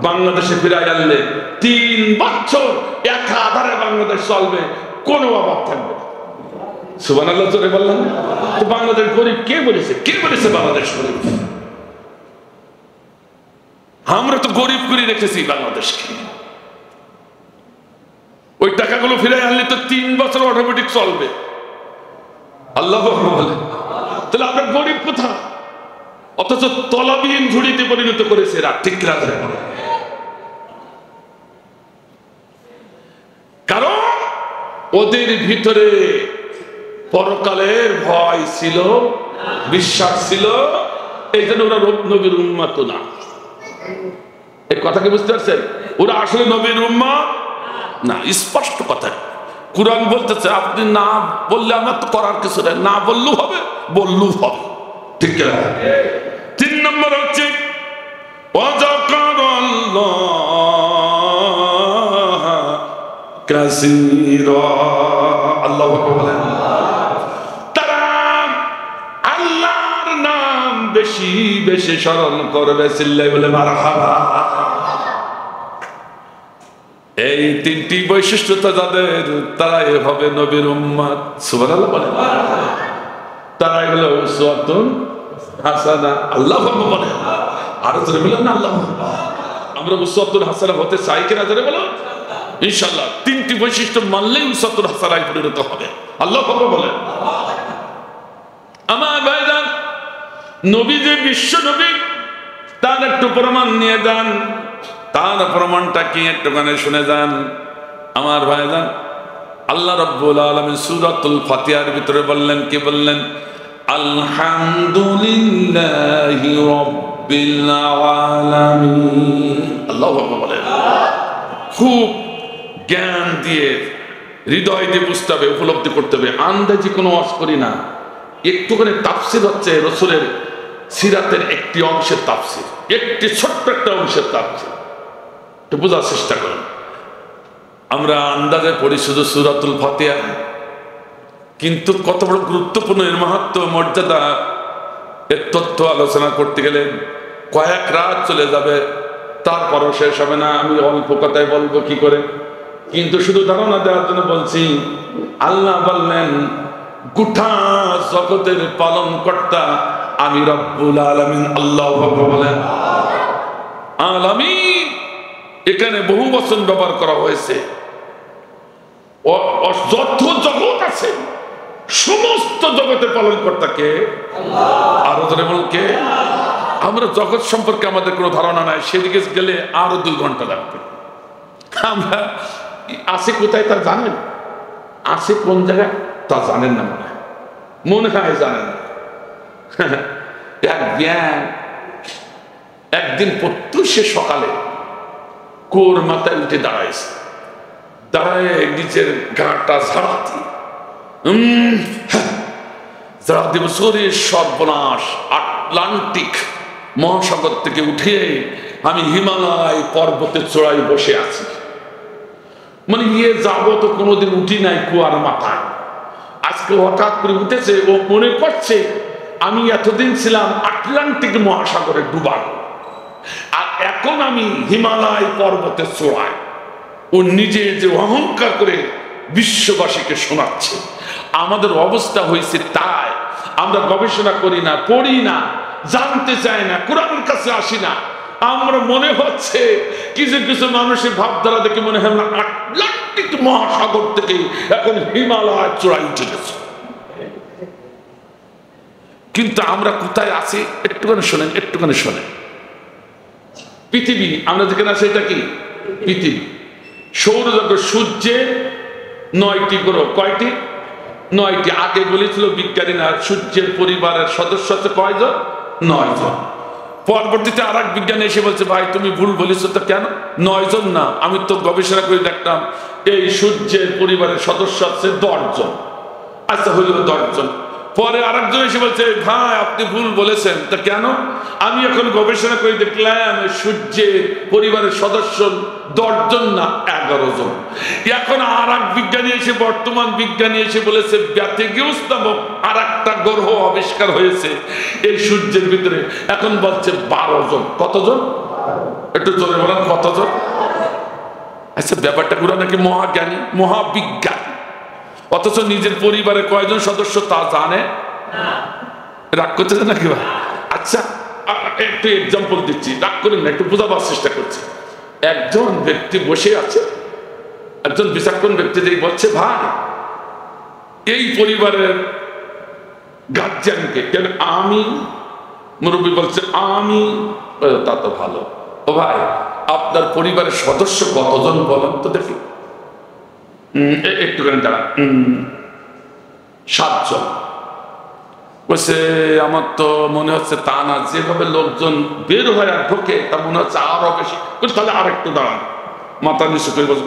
বাংলাদেশে ফিরাই আনলে 3 বছর একাধারে বাংলাদেশ চলবে, কোনো অভাব থাকবে না। সুবহানাল্লাহ জোরে বললাম। তো বাংলাদেশ গরিব কে বলেছে? কে বলেছে বাংলাদেশ গরিব? আমরা তো গরিব করে রেখেছি বাংলাদেশকে। ওই টাকাগুলো ফিরাই আনলে তো 3 বছর অটোমেটিক চলবে। আল্লাহ বলে, তাহলে আমরা গরিব কোথায়? অথচ তলাবিহীন ঝুড়িতে পরিণত করেছে এরা। ঠিক রাখে, কারণ ওদের ভিতরে পরকালের ভয় ছিল, বিশ্বাস ছিল। এই জন্য ওরা নবীর উম্মত না। এই কথা কি বুঝতে পারছেন? ওরা আসলে নবীর উম্মত না। স্পষ্ট কথা কুরআন বলতেছে, আপনি না বললে আমার তো করার কিছু নেই, না বললেও হবে, বললেও হবে। ঠিক না? 3 নম্বর হচ্ছে আল্লাহ বলেন, তারা আল্লাহর নাম বেশি বেশি স্মরণ করবে। চিল্লাই বলে মারহাবা। এই 3টি বৈশিষ্ট্যতা যাদের, তারাই হবে নবীর উম্মত। সুবহানাল্লাহ বলেন। তারাই হলো উসওয়াতুন হাসানা। আল্লাহ বলে, আরো জোরে বলেন না আল্লাহ। আমরা উসওয়াতুন হাসানা হতে চাই কিনা জোরে বলো ইনশাআল্লাহ। 3টি বৈশিষ্ট্য মানলেই উসওয়াতুন হাসানায় পরিণত হবে। আল্লাহ বলে। আমার ভাইজান, নবী যে বিশ্ব নবী, তার একটু প্রমাণ নিয়ে যান। তার প্রমাণটা কি একটুখানি শুনে যান আমার ভাইজান। আল্লাহ রাব্বুল আলামিন সূরাতুল ফাতিহার ভিতরে বললেন, কি বললেন? আলহামদুলিল্লাহি রাব্বিল আলামিন। আল্লাহু আকবার বলেন। খুব জ্ঞান দিয়ে হৃদয় দিয়ে বুঝতে হবে, উপলব্ধি করতে হবে। আন্দাজি কোনো ওয়াজ করি না, একটুখানি তাফসির হচ্ছে রসুলের সিরাতের একটি অংশের তাফসির, একটি ছোট্ট একটা অংশের তাফসির, একটু বোঝার চেষ্টা করুন। আমরা আন্দাজে পড়ি শুধু সূরাতুল ফাতিহা, কিন্তু কত বড় গুরুত্বপূর্ণ এর মাহাত্ম্য, মর্যাদা, এর তথ্য আলোচনা করতে গেলে কয়েক রাত চলে যাবে, তারপরও শেষ হবে না। আমি অল্প কথায় বলবো কি করে, কিন্তু শুধু ধারণা দেওয়ার জন্য বলছি। আল্লাহ বললেন, গোটা জগতের পালন কর্তা আমি রব্বুল আলামিন। আল্লাহ বলেন আলামিন, এখানে বহু বচন ব্যবহার করা হয়েছে। যত জগৎ আছে সমস্ত জগতের পালন কর্তাকে আরো ধরে বলকে। আমরা জগৎ সম্পর্কে আমাদের কোনো ধারণা নাই, সেদিকে গেলে আরো 2 ঘন্টা লাগবে। আমরা আছে কোথায় তা জানেন, আছে কোন জায়গায় তা জানেন না, মনে হয় জানেন না। একদিন প্রত্যুষে সকালে কোর মাথায় উঠে দাঁড়াইছে, দাঁড়ায় নিজের গাটা ঝাড়াতি যারা দেব শরীর সর্বনাশ। আটলান্টিক মহাসাগর থেকে উঠে আমি হিমালয় পর্বতের চূড়ায় বসে আছি। মানে যাবো তো কোনোদিন উঠি নাই কুয়ার মাথায়, আজকে হঠাৎ করে উঠেছে। ও মনে করছে আমি এতদিন ছিলাম আটলান্টিক মহাসাগরে ডুবানো, আর এখন আমি হিমালয় পর্বতের চূড়ায়। ও নিজে যে অহংকার করে বিশ্ববাসীকে শোনাচ্ছে। আমাদের অবস্থা হয়েছে তাই, আমরা গবেষণা করি না, পড়ি না, জানতে চাই না, কোরআনের কাছে আসি না। আমরা মনে হচ্ছে কিছু কিছু মানুষের ভাবধারা দেখে মনে হয় আমরা আটলান্টিক মহাসাগর থেকে এখন হিমালয় চূড়ায় উঠে গেছে। কিন্তু আমরা কোথায় আছি একটুখানি শোনেন, একটুখানি শোনেন। পৃথিবী আমরা যেখানে আছি এটা কি পৃথিবী। সৌরজগৎ, সূর্যের 9টি গ্রহ। কয়টি? 9টি। আগে বলেছিল বিজ্ঞানীরা সূর্যের পরিবারের সদস্য আছে কয়জন? 9 জন। পরবর্তীতে আর এক বিজ্ঞানী এসে বলছে, ভাই তুমি ভুল বলেছ। তো কেন 9 জন না? আমি তো গবেষণা করে দেখলাম এই সূর্যের পরিবারের সদস্য আছে 10 জন। আচ্ছা হইল 10 জন। পরে আরেকজন এসে বলছে, ভাই আপনি ভুল বলেছেন। তা কেন? আমি এখন গবেষণা করে দেখলাম সূর্যের পরিবারের সদস্য 10 জন না 11 জন। এখন আর এক বিজ্ঞানী এসে, বর্তমান বিজ্ঞানী এসে বলেছে ব্যাথেগিউস নামক আর একটা গ্রহ আবিষ্কার হয়েছে এই সূর্যের ভিতরে। এখন বলছে 12 জন। কতজন? একটু জোরে বলেন, কতজন? আচ্ছা ব্যাপারটা পুরো নাকি মহাজ্ঞানী, মহাবিজ্ঞানী, অথচ নিজের পরিবারে কয়জন সদস্য তা জানে না। রাগ করতেছে নাকি ভাই? আচ্ছা একটু এক্সাম্পল দিচ্ছি, রাগ করেন না, একটু বোঝাবার চেষ্টা করছি। একজন ব্যক্তি বসে আছে, একজন বিচক্ষণ ব্যক্তি যে বলছে, ভাই এই পরিবারের গার্জিয়ানকে কেন? আমি। মুরব্বী বলছে আমি। তা তো ভালো। ও ভাই আপনার পরিবারের সদস্য কতজন বলেন তো দেখি। একটুখানি দাঁড়া। 7 জন। বলছে আমার তো মনে হচ্ছে তা না, যেভাবে লোকজন বের হয় আর ঢোকে তা মনে হচ্ছে আরো বেশি। তাহলে আর একটু দাঁড়ান, মাথা নিচু করে বলছে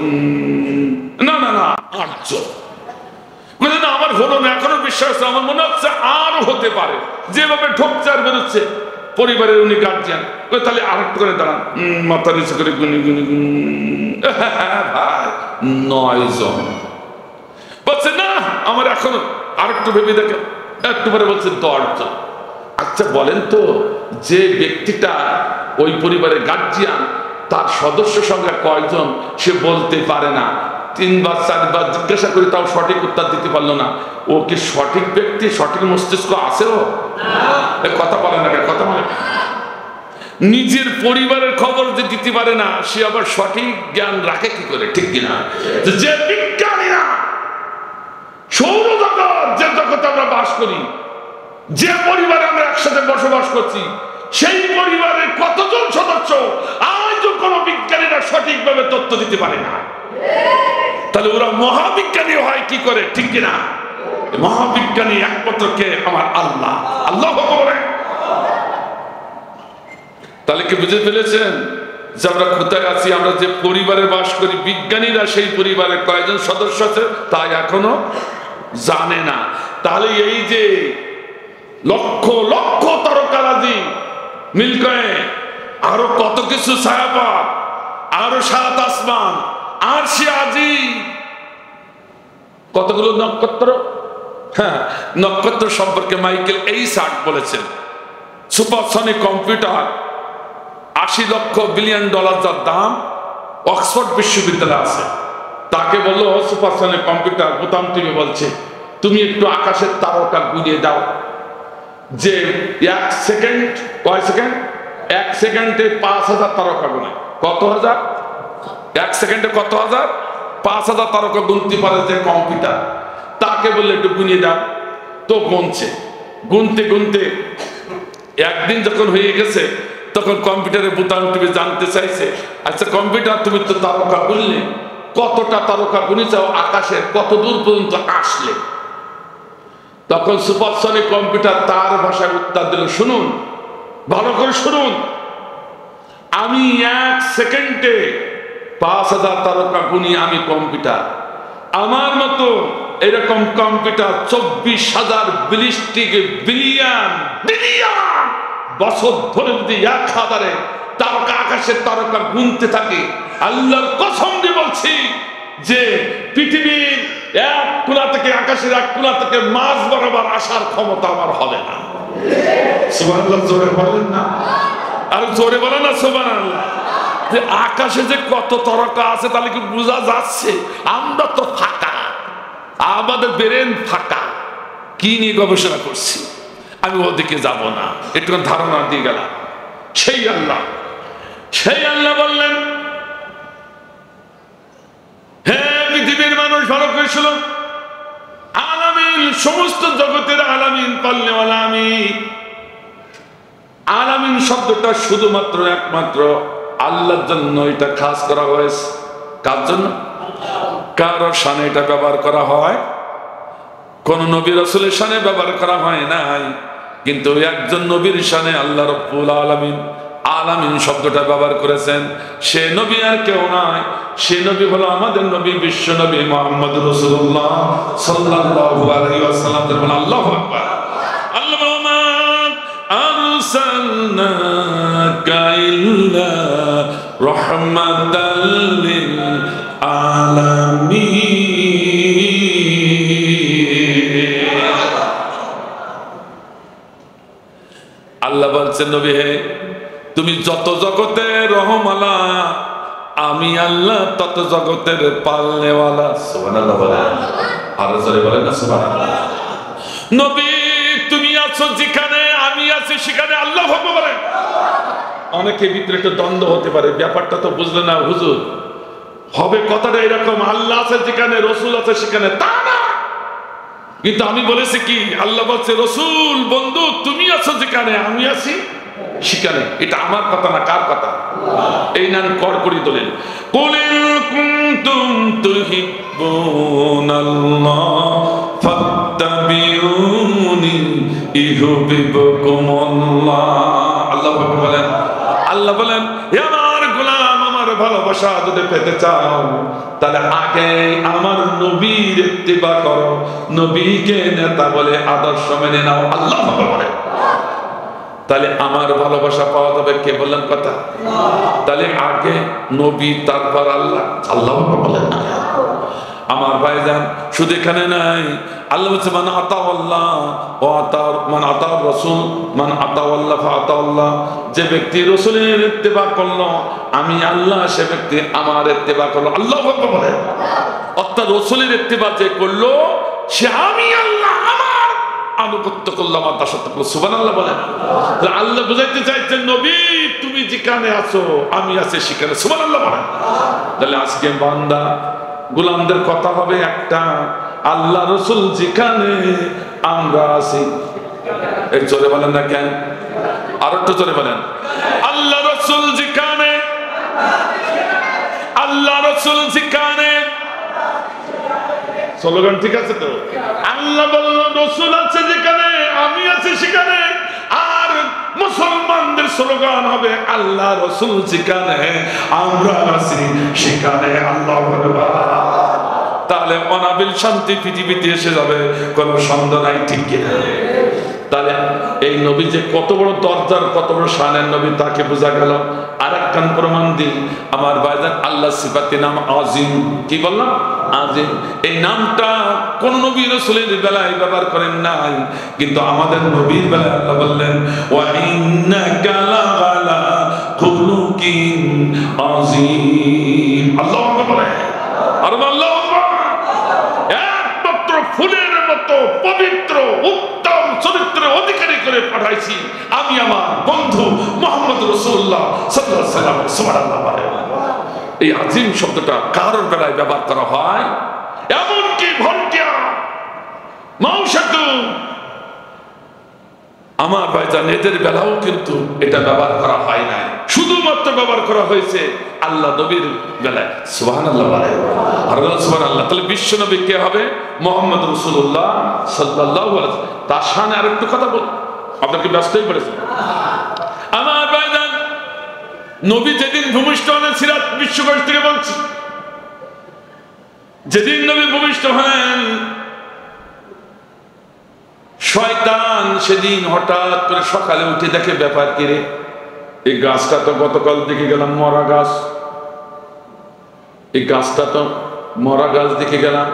না না না 8 জন। বলছে না আমার হলো না, এখনো বিশ্বাস আছে, আমার মনে হচ্ছে আরো হতে পারে, যেভাবে ঢোকছে আর বেরোচ্ছে পরিবারের উনি গার্জিয়ান। তাহলে আর একটু করে দাঁড়ান, মাথা নিচু করে গুনি গুনি গুনি। ভাই 9 জন। বলছে না আমার এখনো, আর একটু ভেবে দেখে। একটু পরে বলছে 10 জন। আচ্ছা বলেন তো, যে ব্যক্তিটা ওই পরিবারের গার্জিয়ান তার সদস্য সংখ্যা কয়জন সে বলতে পারে না, 3 বার 4 বার জিজ্ঞাসা করি তাও সঠিক উত্তর দিতে পারলো না। ও কি সঠিক ব্যক্তি? সঠিক মস্তিষ্ক আছে ও? কথা বলে না, কথা বলে। নিজের পরিবারের খবর যে দিতে পারে না, সে আবার সঠিক জ্ঞান রাখে কি করে? ঠিক কিনা? যে বিজ্ঞানীরা সৌরজগৎ, যে জগতে আমরা বাস করি, যে পরিবারে আমরা একসাথে বসবাস করছি, সেই পরিবারের কতজন সদস্য আজও কোন বিজ্ঞানীরা সঠিকভাবে তথ্য দিতে পারে না। তাহলে ওরা মহাবিজ্ঞানী হয় কি করে? ঠিক কিনা? মহাবিজ্ঞানী একমাত্র কে? আমার আল্লাহ। আল্লাহ বলে। তাহলে কি বুঝে ফেলেছেন? যে আমরা কোথায় আছি, আমরা যে পরিবারে বাস করি, বিজ্ঞানীরা সেই পরিবারে কয়জন সদস্য আছে তা এখনো জানে না। তাহলে এই যে লক্ষ লক্ষ তারকারাজি মিল্কয়ে, আরো কত কিছু ছায়াপথ, আরো সাত আসমান, আর সে আজি কতগুলো নক্ষত্র। হ্যাঁ, নক্ষত্র সম্পর্কে মাইকেল এইসার্ট বলেছেন সুপারসনিক কম্পিউটার 80 লক্ষ বিলিয়ন ডলার যার দাম অক্সফোর্ড বিশ্ববিদ্যালয়ে আছে। তাকে বললো সুপারসনিক কম্পিউটার বোতাম টিপে বলছে তুমি একটু আকাশের তারকা গুলিয়ে দাও যে 1 সেকেন্ড, কয় সেকেন্ড, 1 সেকেন্ডে 5000 তারকা গুনে। কত হাজার? 1 সেকেন্ডে কত হাজার? 5000 তারকা গুনতে পারে যে কম্পিউটার। তাকে বললে একটু গুনিয়ে দাও, তো গুনছে। গুনতে গুনতে একদিন যখন হয়ে গেছে তখন কম্পিউটারে বোতাম টিপে জানতে চাইছে, আচ্ছা কম্পিউটার তুমি তো তারকা গুনলে, কতটা তারকা গুনেছাও, আকাশের কত দূর পর্যন্ত আসলে? তখন সুপারসনিক কম্পিউটার তার ভাষায় উত্তর দিল, শুনুন, ভালো করে শুনুন, আমি 1 সেকেন্ডে 5000 তারকা গুনি আমি কম্পিউটার। আমার মতো এরকম কম্পিউটার 24,000 ব্যালিস্টিক বিলিয়ন বিলিয়ন বছর ধরে যদি 1000 তারকা আকাশের তারকা গুনতে থাকে, আল্লাহর কসম দিয়ে বলছি যে পৃথিবীর এক কোণা থেকে, আকাশের এক কোণা থেকে মাঝ বরাবর আসার ক্ষমতা আমার হবে না। সুবহানাল্লাহ, জোরে বলেন না, আর জোরে বলেন না সুবহানাল্লাহ। যে আকাশে যে কত তারকা আছে তাহলে কি বোঝা যাচ্ছে? আমরা তো ফাঁকা, আমাদের ব্রেন ফাঁকা। কি নিয়ে গবেষণা করছি আমি ওদিকে যাব না, একটু ধারণা দিয়ে গেলাম। সেই আল্লাহ বললেন, হে পৃথিবীর মানুষ ভালো করে শুনো, আলামিন, সমস্ত জগতের আলামিন, পাল্লেওয়ালা আমি। আলামিন শব্দটা শুধুমাত্র একমাত্র আল্লাহর জন্য এটা খাস করা হয়েছে। কার জন্য? কারো শানে এটা ব্যবহার করা হয়, কোন নবী রাসূলের শানে ব্যবহার করা হয় নাই। কিন্তু একজন নবীর শানে আল্লাহ রাব্বুল আলামিন আলামিন শব্দটা ব্যবহার করেছেন। সে নবী আর কেউ নয়, সে নবী হলো আমাদের নবী, বিশ্ব নবী মুহাম্মদ রাসূলুল্লাহ সাল্লাল্লাহু আলাইহি ওয়াসাল্লাম। আল্লাহু আকবার। আল্লাহ আরসালনাকা ইল্লা রাহমাতাল লিল আলামিন। আল্লাহ বলছেন, নবী হে, তুমি যত জগতের রহমালা, আমি আল্লাহ তত জগতের পালনেওয়ালা। সুবহানাল্লাহ বলেন, আর জোরে বলেন না সুবহানাল্লাহ। নবী তুমি আছো যেখানে, আমি আছি সেখানে, আল্লাহ আকবার বলেন। অনেকে ভিতরে একটা দ্বন্দ্ব হতে পারে, ব্যাপারটা তো বুঝলে না হুজুর। হবে কথাটা এরকম, আল্লাহ আছে যেখানে, রসুল আছে সেখানে, তা না। কিন্তু আমি বলেছি কি, আল্লাহ বলছে রসুল বন্ধু তুমি আছো যেখানে, আমি আছি সেখানে। এটা আমার কথা না, কার কথা? এই নাম কড়কড়ি দলিল। কুলিল কুনতুম তুহিব্বুনাল্লাহ ফাত্তাবিউনি ইউহিব্বুকুমুল্লাহ। আল্লাহ বলেন, আল্লাহ বলেন, হে আমার গোলাম, আমার ভালোবাসা যদি পেতে চাও তাহলে আগে আমার নবীর ইত্তিবা করো, নবীকে নেতা বলে আদর্শ মেনে নাও। আল্লাহ বলেন, তাহলে আমার ভালোবাসা পাওয়া যাবে। কে বললেন কথা? তাহলে আগে নবী, তারপর আল্লাহ। আল্লাহ বলেন না আমার ভাইজান, শুধু এখানে নাই। আল্লাহ বলছে মান আতাআল্লাহ ওয়া আতা মান আতা রাসূল মান আতাআল্লাহ ফাআতাআল্লাহ। যে ব্যক্তি রাসূলের ইত্তেবা করলো আমি আল্লাহ, সে ব্যক্তি আমার ইত্তেবা করলো। আল্লাহু আকবার বলেন। অর্থাৎ রাসূলের ইত্তেবা যে করলো সে আমি আল্লাহ আমার আনুগত্য করলো, আমার দাসত্ব করলো। সুবহানাল্লাহ বলেন। আল্লাহ বুঝাইতে চাইছেন নবী তুমি যেখানে আছো আমি আছি সেখানে। সুবহানাল্লাহ বলেন। তাহলে আজকে বান্দা গোলামদের কথা হবে একটা, আল্লাহ রসুল যেখানে আমরা আছি। এর জোরে বলেন না কেন? আর একটু জোরে বলেন। আল্লাহ রসুল যেখানে, আল্লাহ রসুল যেখানে। স্লোগান ঠিক আছে তো? আল্লাহ বলল রসুল আছে যেখানে, আমি আছি সেখানে। আর মুসলমানদের স্লোগান হবে আল্লাহ রাসূল যেখানে আমরা আছি সেখানে আল্লাহু আকবার। তাহলে অনাবিল শান্তি পৃথিবীতে এসে যাবে, কোনো সন্দেহ নাই, ঠিক কিনা? তাহলে এই নবী যে কত বড় দরজার, কত বড় শানের নবী, তাকে বোঝা গেল। আর একখান প্রমাণ দিই আমার ভাইজান, আল্লাহ সিফাতি নাম আজিম। কি বললাম? আজিম। এই নামটা কোন নবী রাসূলের বেলায় ব্যবহার করেন নাই, কিন্তু আমাদের নবীর বেলায় আল্লাহ বললেন ওয়া ইন্নাকা লাআলা খুলুকিন আযীম। আল্লাহু আকবার। আর আল্লাহু আকবার। একমাত্র ফুলের মতো পবিত্র উত্তম চরিত্রের অধিকারী করে পাঠাইছি আমি আমার বন্ধু মুহাম্মদ রাসূলুল্লাহ সাল্লাল্লাহু আলাইহি ওয়াসাল্লাম। সুবহানাল্লাহ। এই আজিম শব্দটা কারোর বেলায় ব্যবহার করা হয়, এমনকি ভন্টিয়া মাউসাতু আমার ভাইজান এদের বেলাও কিন্তু এটা ব্যবহার করা হয় না, শুধুমাত্র ব্যবহার করা হয়েছে আল্লাহ নবীর বেলায়। সুবহানাল্লাহ। আর সুবহানাল্লাহ। তাহলে বিশ্ব নবী কে হবে? মুহাম্মদ রাসূলুল্লাহ সাল্লাল্লাহু আলাইহি ওয়াসাল্লাম। তার শানে আরেকটু কথা বল, আপনাকে ব্যস্ত হয়ে পড়েছে আমার ভাইজান। নবী যেদিন ভূমিষ্ঠ হলেন, সিরাত বিশ্বকোষ থেকে বলছি, যেদিন নবী ভূমিষ্ঠ হলেন, শয়তান সেদিন হঠাৎ করে সকালে উঠে দেখে ব্যাপার কি রে, এই গাছটা তো গতকাল দেখে গেলাম মরা গাছ, এই গাছটা তো মরা গাছ দেখে গেলাম,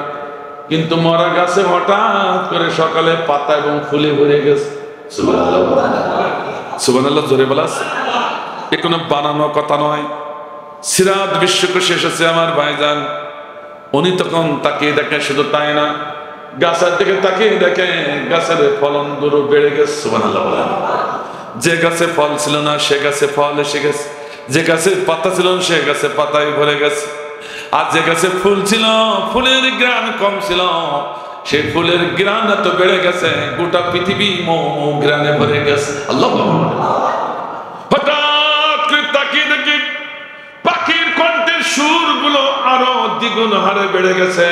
কিন্তু মরা গাছে হঠাৎ করে সকালে পাতা এবং ফুলে ভরে গেছে। সুবহানাল্লাহ। জোরে বলা আছে, এ কোনো বানানো কথা নয়। সিরাত বিশ্বকোষে এসেছে আমার ভাইজান। উনি তখন তাকিয়ে দেখে, শুধু তাই না, গাছের দিকে তাকিয়ে দেখে গাছের ফলন দুরু বেড়ে গেছে। সুবহানাল্লাহ। যে গাছে ফল ছিল না সে গাছে ফল এসে গেছে, যে গাছে পাতা ছিল সে গাছে পাতায় ভরে গেছে, আর যে গাছে ফুল ছিল ফুলের গ্রান কম ছিল, সে ফুলের গ্রান এত বেড়ে গেছে গোটা পৃথিবী মৌ গ্রানে ভরে গেছে। আল্লাহু আকবার। হঠাৎ করে তাকিয়ে দেখি পাখির কণ্ঠের সুরগুলো আরো দ্বিগুণ হারে বেড়ে গেছে,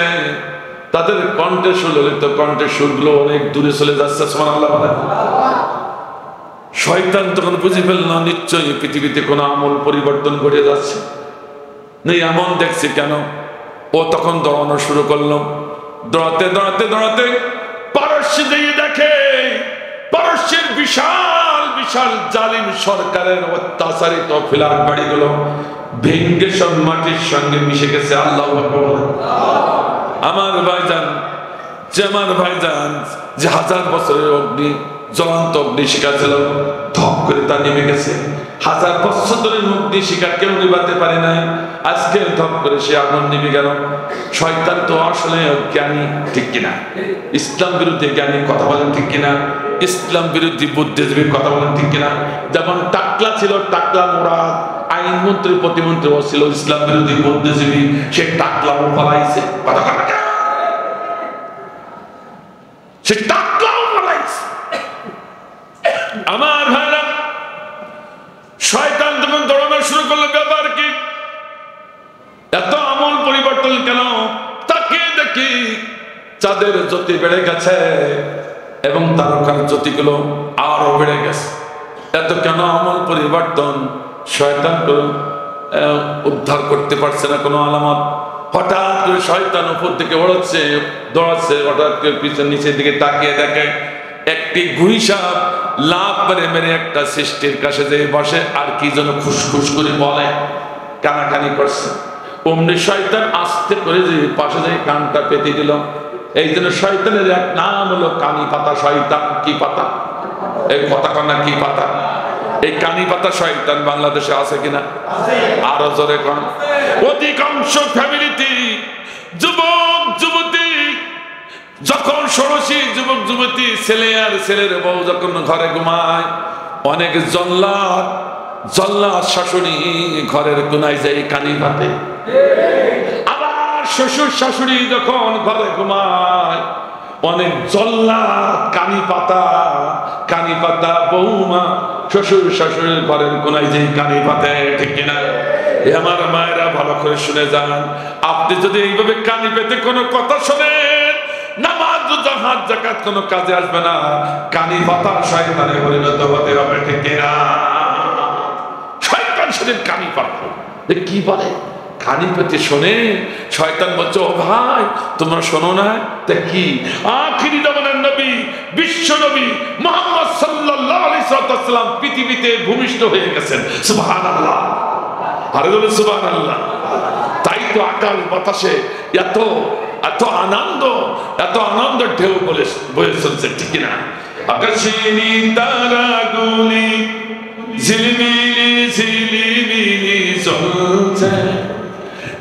তাদের কণ্ঠের সুর, ললিত কণ্ঠের সুরগুলো অনেক দূরে চলে যাচ্ছে। সুবহানাল্লাহ। শয়তান তখন বুঝে ফেলল নিশ্চয়ই পৃথিবীতে কোনো আমল পরিবর্তন ঘটে যাচ্ছে, নেই এমন দেখছি কেন। ও তখন দৌড়ানো শুরু করলো, দৌড়াতে দৌড়াতে দৌড়াতে পারস্য দিয়ে দেখে পারস্যের বিশাল বিশাল জালিম সরকারের অত্যাচারিত ফ্ল্যাট বাড়িগুলো ভেঙ্গে সব মাটির সঙ্গে মিশে গেছে। আল্লাহু আকবার। আমার ভাইজান, যে আমার ভাইজান যে 1000 বছরের অগ্নি, জ্বলন্ত অগ্নি শিখা ছিল, ধপ করে তা নেমে গেছে। 1000 বছর ধরে অগ্নি শিখা কেউ নিভাতে পারে নাই, আজকে ধপ করে সে আগুন নেমে গেল। শয়তান তো আসলে জ্ঞানী, ঠিক কিনা? ইসলাম বিরোধী জ্ঞানী, কথা বলেন ঠিক কিনা? ইসলাম বিরোধী বুদ্ধিজীবীর কথা বলেন ঠিক কিনা? যেমন টাকলা ছিল, টাকলা মোড়াদ আইন মন্ত্রী প্রতিমন্ত্রী ছিল ইসলাম বিরোধী বুদ্ধিজীবী, সে টাকলাও পালাইছে। কথা কথা সে টাকলাও পালাইছে। আমার ভাইরা, শয়তান তখন দৌড়ানো শুরু করলো, ব্যাপার কি, এত আমল পরিবর্তন কেন? তাকে দেখি চাঁদের জ্যোতি বেড়ে গেছে এবং তারকার জ্যোতিগুলো আরো বেড়ে গেছে। এত কেন আমল পরিবর্তন? শয়তান উদ্ধার করতে পারছে না কোনো আলামত। হঠাৎ করে শয়তান উপর দিকে ওড়াচ্ছে, দৌড়াচ্ছে, হঠাৎ করে পিছন নিচের দিকে তাকিয়ে দেখে একটি গুইসাপ লাভ মেরে মেরে একটা সৃষ্টির কাছে যে বসে আর কি যেন খুশখুশ করে বলে, কানাকানি করছে। অমনি শয়তান আস্তে করে যে পাশে যে কানটা পেতে দিল। এই জন্য শয়তানের এক নাম হলো কানি পাতা শয়তান। কি পাতা? এই কথা কন্যা কি পাতা? এই কানি পাতা শয়তান বাংলাদেশে আছে কিনা? আরো জোরে কোন? অধিকাংশ ফ্যামিলিতে যুবক যুবতী যখন ষোড়শী, যুবক যুবতী ছেলে আর ছেলের বউ যখন ঘরে ঘুমায়, অনেক জল্লাদ জল্লাদ শাশুড়ি ঘরের কোনায় যায় কানি পাতে। আবার শ্বশুর শাশুড়ি যখন ঘরে ঘুমায়, অনেক জল্লাদ কানি পাতা বৌমা শ্বশুর শাশুড়ির ঘরের কোনায় যে কানি পাতে, ঠিক কিনা? আমার মায়েরা ভালো করে শুনে যান, আপনি যদি এইভাবে কানি পেতে কোনো কথা শোনেন, নামাজ জাহাজ যাকাত কোনো কাজে আসবে না, কানি পাতা শয়তানে পরিণত হতে হবে, ঠিক কিনা? আসলেন কানি পাত্র। কি বলে? কানি পেতে শোনে। শয়তান বলছে, ও ভাই তোমরা শোনো না? তা কি? আখিরি জামানার নবী, বিশ্ব নবী মুহাম্মদ সাল্লাল্লাহু আলাইহি ওয়াসাল্লাম পৃথিবীতে ভূমিষ্ঠ হয়ে গেছেন। সুবহানাল্লাহ, আরে বলুন সুবহানাল্লাহ। তাই তো আকাশ বাতাসে এত এত আনন্দ, এত আনন্দের ঢেউ বয়ে চলছে, ঠিক না? আকাশেরই তারাগুলি ঝিলমিলি ঝিলিমিলি চলছে,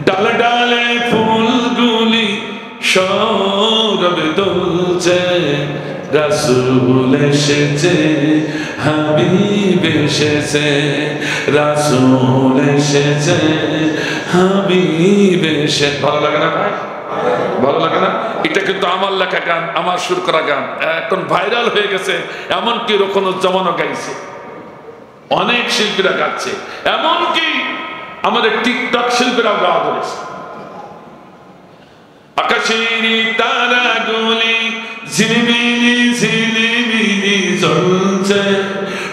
ডালে ডালে ফুলগুলি সৌরভ দুলছে, রাসূল এসেছে, হাবিব এসেছে, রাসূল এসেছে, হাবিব এসেছে। ভালো লাগে না ভাই? ভালো লাগে না? এটা কিন্তু আমার লেখা গান, আমার সুর করা গান, এখন ভাইরাল হয়ে গেছে। এমনকি রোকনুজ্জামানও গাইছে, অনেক শিল্পীরা গাচ্ছে, এমনকি আমাদের টিকটক শিল্পীরাও গাওয়া ধরেছে। আকাশেরই তারাগুলি ঝিলিমিলি ঝিলিমিলি জ্বলছে,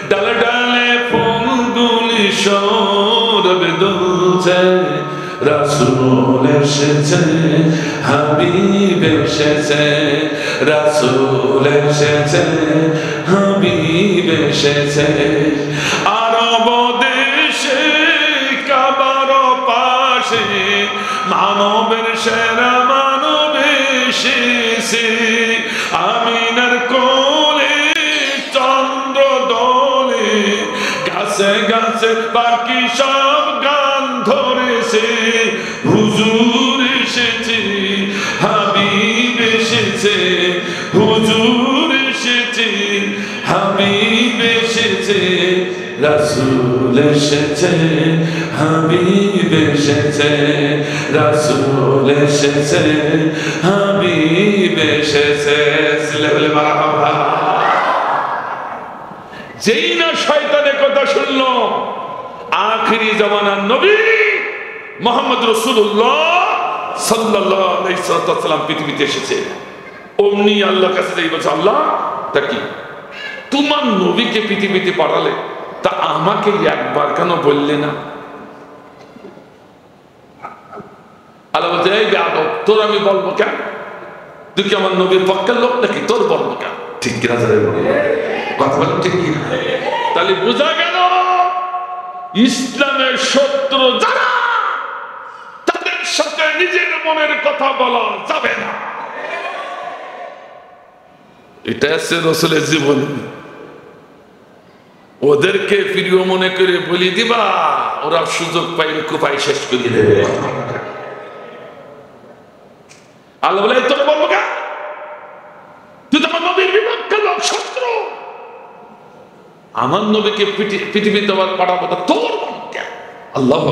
ডালে ডালে ফুলগুলি সৌরভ দুলছে, রাসূল এসেছে, হাবিব এসেছে, রাসূল এসেছে, হাবিব এসেছে। আরব দেশে কাবার পাশে মানবের সেরা মানব এসেছে, আমিনার কোলে চন্দ্র দোলে, গাছে গাছে পাখি সব গান ধরেছে, হুজুর এসেছে, হাবিব এসেছে, হুজুর এসেছে, হাবিব এসেছে, রাসূল এসেছে, হাবিব এসেছে, রাসূল এসেছে, হাবিব এসেছে। সিলেবলে মারহাবা। যেই না শয়তানের কথা শুনলো, আখিরি জামানার নবী মুহাম্মদ রাসূলুল্লাহ সাল্লাল্লাহু আলাইহি ওয়াসাল্লাম পৃথিবীতে এসেছে, অমনি আল্লাহর কাছে যাই বলছে, আল্লাহ তা কি তোমার নবীকে পৃথিবীতে পাঠালে, তা আমাকে একবার কেন বললে না? আল্লাহ বলছে, এই বেয়াদব, তোর আমি বলবো কেন? তুই কি আমার নবীর পক্ষের লোক নাকি? তোর বলবো কেন? ঠিক কিনা? কথা বলেন ঠিক কিনা? তাহলে বোঝা গেল ইসলামের শত্রু যারা, তাদের সাথে নিজের মনের কথা বলা যাবে না। এটা আছে রাসূলের জীবন। ওদেরকে প্রিয় মনে করে বলি দিবা, ওরা সুযোগ পাইলে কুপাই শেষ করে দেবে। আল্লাহ বলে, তোর বলবো কেন? তুই তো আমার নবীর বিপক্ষে লোক, শত্রু। আমার নবীকে পৃথিবীতে পাঠাবো, তোর বলবো কেন? আল্লাহ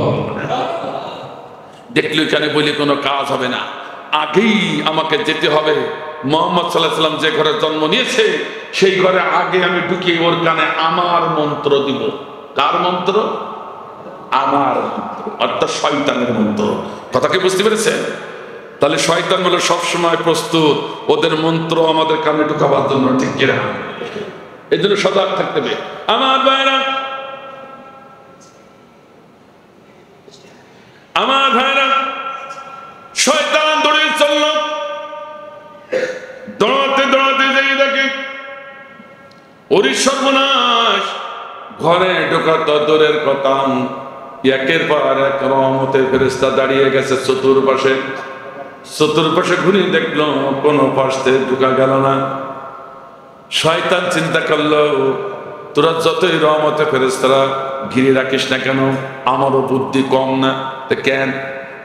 দেখলে কেন বলি কোনো কাজ হবে না। আগেই আমাকে যেতে হবে মুহাম্মদ সাল্লাল্লাহু আলাইহি ওয়াসাল্লাম যে ঘরে জন্ম নিয়েছে, সেই ঘরে আগে আমি ঢুকিয়ে ওর কানে আমার মন্ত্র দিব। কার মন্ত্র? আমার মন্ত্র, অর্থাৎ শয়তানের মন্ত্র। কথা কি বুঝতে পেরেছেন? তাহলে শয়তান বলে সবসময় প্রস্তুত ওদের মন্ত্র আমাদের কানে ঢুকাবার জন্য, ঠিক কিনা? এই জন্য সজাগ থাকতে হবে আমার ভাইরা। আমার ভাইরা, শয়তান দৌড়ে চলল, দৌড়াতে দৌড়াতে যাই দেখে ওরই সর্বনাশ। ঘরে ঢোকা তো দূরের কথা, একের পর এক রহমতের ফেরেশতা দাঁড়িয়ে গেছে চতুর্পাশে। চতুর্পাশে ঘুরে দেখলো কোনো পাশ থেকে ঢুকা গেল না। শয়তান চিন্তা করলো, তোরা যতই রহমতের ফেরেশতারা ঘিরে রাখিস না কেন, আমারও বুদ্ধি কম না। কেন?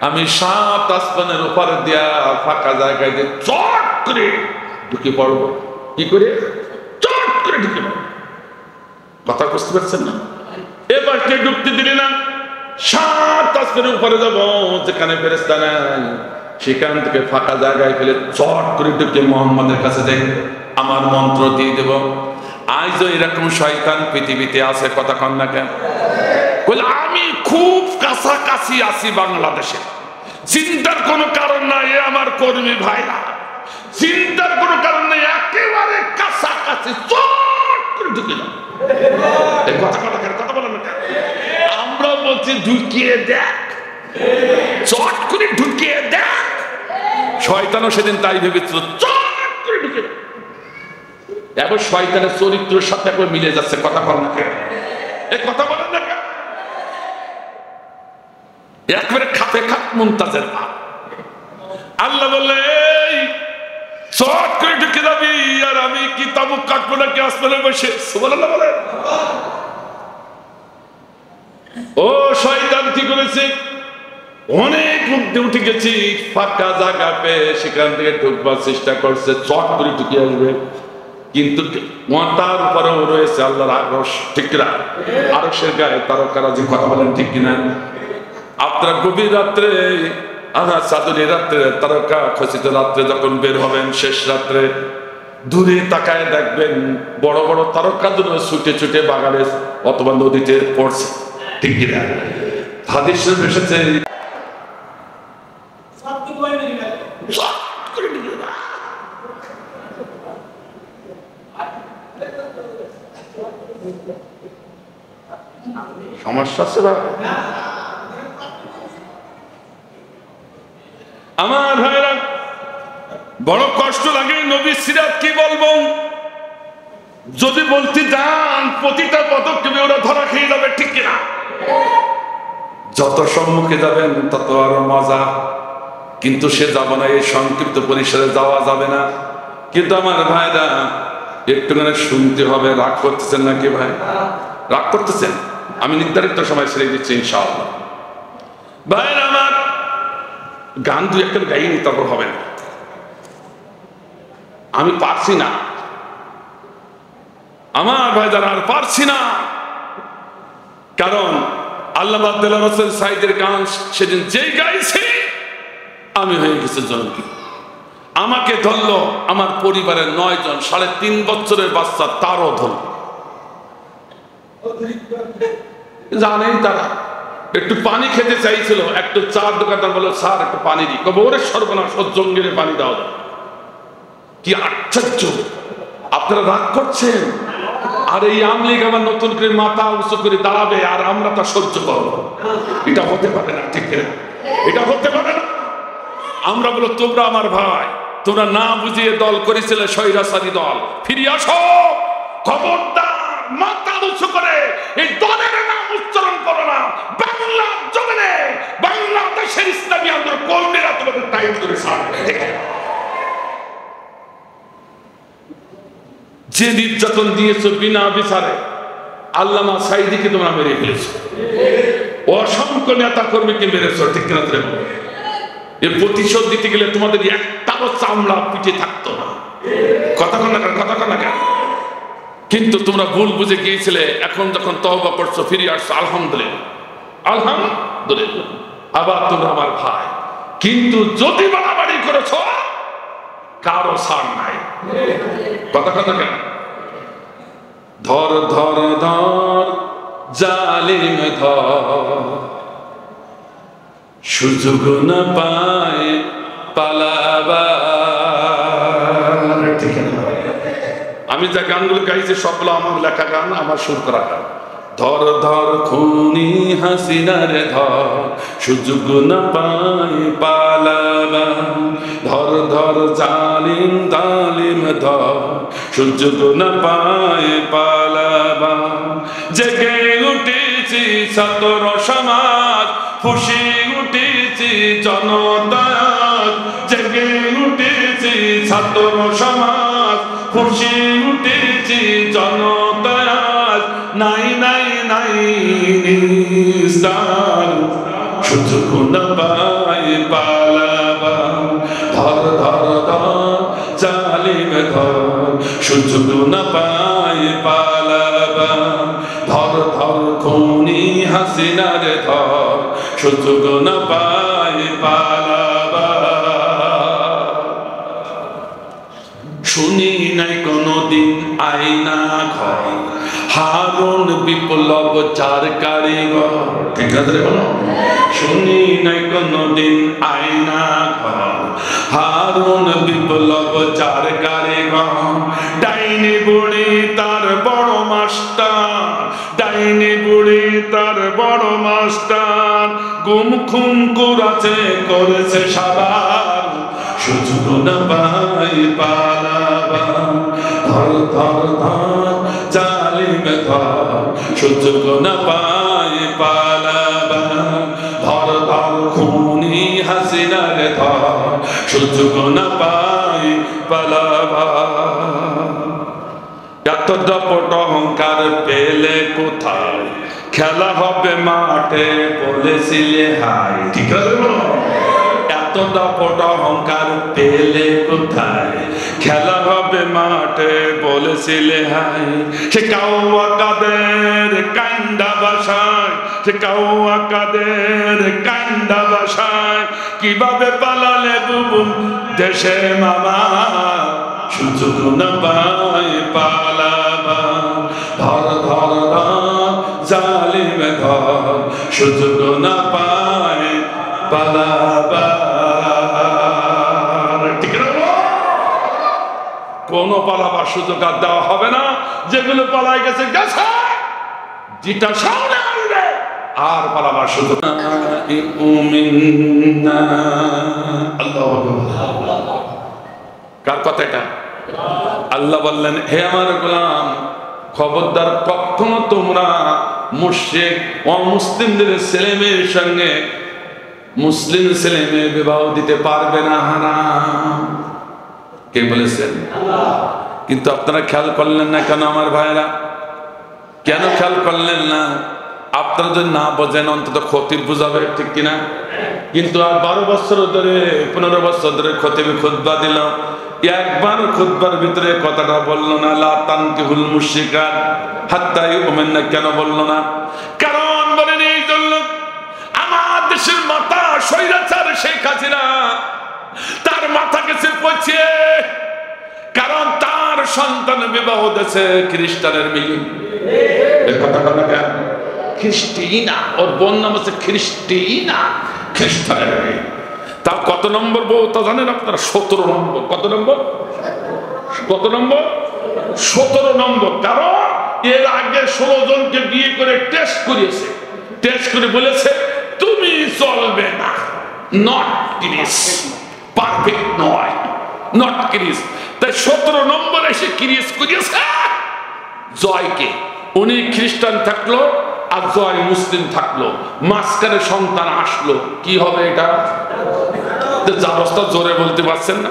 আমি 7 আসমানের উপরে দিয়া ফাঁকা জায়গায় দিয়ে চট করে ঢুকে পড়বো। কি করে? চট করে ঢুকে পড়বো। কথা বুঝতে পারছেন না? এবার কে ঢুকতে দিলি না? 7 আসমানের উপরে যাবো, যেখানে ফেরেশতা নাই, সেখান থেকে ফাঁকা জায়গায় ফেলে চট করে ঢুকে মুহাম্মাদের কাছে যাই, আমার মন্ত্র দিয়ে দেব। আজও এরকম শয়তান পৃথিবীতে আছে, কথা কন না কেন? বলে আমি খুব কাছাকাছি আছি বাংলাদেশে, চিন্তার কোনো কারণ নাই। এ আমার কর্মী ভাইরা, চিন্তার কোনো কারণ নেই, একেবারে কাছাকাছি চট করে ঢুকে যাও। কথা বলেন না। আমরা বলছি ঢুকিয়ে দেখ, চট করে ঢুকিয়ে দেখ। শয়তানও সেদিন তাই ভেবেছিল, চট করে ঢুকে। এখন শয়তানের চরিত্রের সাথে একবার মিলে যাচ্ছে। কথা বল না, এই কথা বলেন না, একবারে খাপে খাপ মুনতাজের ভাব। আল্লাহ বললে চট করে ঢুকে যাবি, আর আমি কি তাবুক কাটবো নাকি আসমানে বসে? সুবহানাল্লাহ বলে। ও শয়তান কি করেছে, অনেক মধ্যে উঠে গেছি, ফাঁকা জায়গা পেয়ে সেখান থেকে ঢুকবার চেষ্টা করছে, চট করে ঢুকে আসবে। কিন্তু তার উপরেও রয়েছে আল্লাহর আরশ, ঠিক কিনা? আরশের গায়ে তারকারাজি, কথা বলেন ঠিক কিনা? আপনারা গভীর রাত্রে, চাঁদনী রাত্রে, তারকা খচিত রাত্রে যখন বের হবেন, শেষ রাত্রে দূরে তাকায় দেখবেন বড় বড় তারকা দুটো ছুটে ছুটে বাগানে অথবা নদীতে পড়ছে, ঠিক কিনা? হাদিসে এসেছে সমস্যা আছে না আমার ভাইরা? বড় কষ্ট লাগে। নবী সিরাত কি বলবো, যদি বলতে যান প্রতিটা পদক্ষেপে ওরা ধরা খেয়ে যাবে, ঠিক কিনা? যত সম্মুখে যাবেন তত আরো মজা, কিন্তু সে যাবে না, এই সংক্ষিপ্ত পরিসরে যাওয়া যাবে না। কিন্তু আমার ভাইরা একটুখানি শুনতে হবে। রাগ করতেছেন নাকি ভাই? রাগ করতেছেন? আমি নির্ধারিত সময় ছেড়ে দিচ্ছি ইনশাআল্লাহ। ভাইরা আমার, গান দু একটা গাইনি তারপর হবে না, আমি পারছি না আমার ভাই, যারা আর পারছি না। কারণ আল্লামা দেলোয়ার হোসেন সাঈদীর গান সেদিন যেই গাইছে, আমি হয়ে গেছে জঙ্গি। আমাকে ধরলো আমার পরিবারের 9 জন, 3.5 বছরের বাচ্চা, তারও ধরল। জানেন তারা একটু পানি খেতে চাইছিল, একটু চার দোকানদার বলল স্যার একটু পানি দিই, কবে ওরে সর্বনাশ, জঙ্গিরে পানি দাও। কি আশ্চর্য, আপনারা রাগ করছেন। আর এই আমলিগ আমার নতুন করে মাথা উঁচু করে দাঁড়াবে, আর আমরা তা সহ্য করবো? এটা হতে পারে না, ঠিক না? এটা হতে পারে না। আমরা বলো তোমরা আমার ভাই, তোমরা না বুঝিয়ে দল করেছিলে স্বৈরাচারী দল, ফিরে আসো। খবরদার মাথা উঁচু করে এই দলের নাম উচ্চারণ করো না। বাংলা জমিনে বাংলাদেশের ইসলামী আন্দোলন কর্মীরা তোমাদের টাইম করে ছাড়বে। যে নির্যাতন দিয়েছ বিনা বিচারে, আল্লামা সাঈদীকে তোমরা মেরে ফেলেছ, অসংখ্য নেতা কর্মীকে মেরেছ, ঠিক কিনা? এর প্রতিশোধ দিতে গেলে তোমাদের একটাও চামড়া পিঠে থাকতো না। কথা কন না কেন? কিন্তু তোমরা ভুল বুঝে গিয়েছিলে। এখন যখন তওবা করছো, ফিরে আসছো, আলহামদুলিল্লাহ, আলহামদুলিল্লাহ, আবার তোমরা আমার ভাই। কিন্তু যদি বাড়াবাড়ি করেছ, কারো ছাড় নাই। কথা কেন? ধর ধর ধর জালিম ধর, সুযোগ না পায় পালাবার, ঠিক না? আমি যে গানগুলো গাইছি সবগুলো আমার লেখা গান, আমার সুর করা গান। ধর ধর খুনি হাসিনার ধর, সুযোগ না পায় পালাবার। ধর ধর জালিম জালিম ধর, সুযোগ না পায় পালাবার। জেগে উঠেছি ছাত্র সমাজ, ফুঁসে উঠেছি জনতা। জেগে উঠেছি ছাত্র সমাজ, ফুঁসে উঠেছি জনতা। নাই নাই নাই নিস্তার, সুযোগ না পায় পালাবার। ধর ধর ধর জালিম ধর, সুযোগ না পায় পালাবার। ধর ধর খুনি হাসিনার ধর, সুযোগ না পায় পালাবার। শুনি নাই কোনদিন আয়না ঘর, হারুন বিপ্লব চার কারিগর, ঠিক আছে? শুনি নাই কোনদিন আয়না ঘর, হারুন বিপ্লব চার কারিগর। ডাইনি বুড়ি তার বড় মাস্টার, ডাইনি বুড়ি তার বড় বড় মাস্টার, গুম খুন করেছে করেছে সাবার, সুযোগ না পাই পালাবার। ধর ধর ধর জালিমে ধর, সুযোগ না পাই পালাবার। ধর ধর খুনি হাসিনারে ধর, সুযোগ না পাই পালাবার। এত দাপট অহংকার পেলে কোথায়, খেলা হবে মাঠে বলেছিলে হাই। ঠিক আছে, এত দাপট অহংকার পেলে কোথায়, খেলা হবে মাঠে বলেছিলে হাই। সে কাউয়া কাদের কান্দা বাসায়, সে কাউয়া কাদের কান্দা বাসায়, কিভাবে পালালে বুবু দেশে মামা, সুযোগ না পাই পালাবার। ধর ধর ধর জালিমে ধর, সুযোগ না পাই পালাবার। ঠিক না? কোন পালাবার সুযোগ আর দেওয়া হবে না। যেগুলো পালাই গেছে গেছে, যেটা সামনে আসবে আর পালাবার সুযোগ। কার কথা এটা? আল্লাহ বললেন, হে আমার গোলাম, খবরদার কখনো তোমরা মুশরিক অমুসলিমদের ছেলে মেয়ের সঙ্গে মুসলিম ছেলে মেয়ে বিবাহ দিতে পারবে না, হারাম। কে বলেছেন? কিন্তু আপনারা খেয়াল করলেন না কেন আমার ভাইরা? কেন খেয়াল করলেন না? আপনারা যদি না বোঝেন অন্তত খতিব বুঝাবে, ঠিক কিনা? কিন্তু আর 12 বছর ধরে 15 বছর ধরে খতিবে খুতবা দিল, একবার খুতবার ভিতরে কথাটা বললো না, লা তানকিহুল মুশরিকাত হাত্তা ইউমিননা। কেন বললো না? কারণ বলেন এই জন্য, আমার দেশের মাথা স্বৈরাচার শেখ হাসিনা, তার মাথা গেছে পচিয়ে, কারণ তার সন্তান বিবাহ দিয়েছে খ্রিস্টানের মেয়ে। এই কথাটা না কেন? খ্রিস্টিনা, ওর বোন নাম আছে খ্রিস্টিনা, খ্রিস্টানের মেয়ে। তার কত নম্বর বউ তা জানেন আপনারা? 17 নম্বর। কত নম্বর? কত নম্বর? 17 নম্বর। কারণ এর আগে 16 জনকে বিয়ে করে টেস্ট করিয়েছে, টেস্ট করে বলেছে তুমি চলবে না, নট ক্রিস, পারফেক্ট নয়, নট ক্রিস। তাই 17 নম্বর এসে ক্রিস করিয়েছে জয়কে। উনি খ্রিস্টান থাকলো আর জয় মুসলিম থাকলো, মাঝখানে সন্তান আসলো। কি হবে এটা? জোরে বলতে পারছেন না?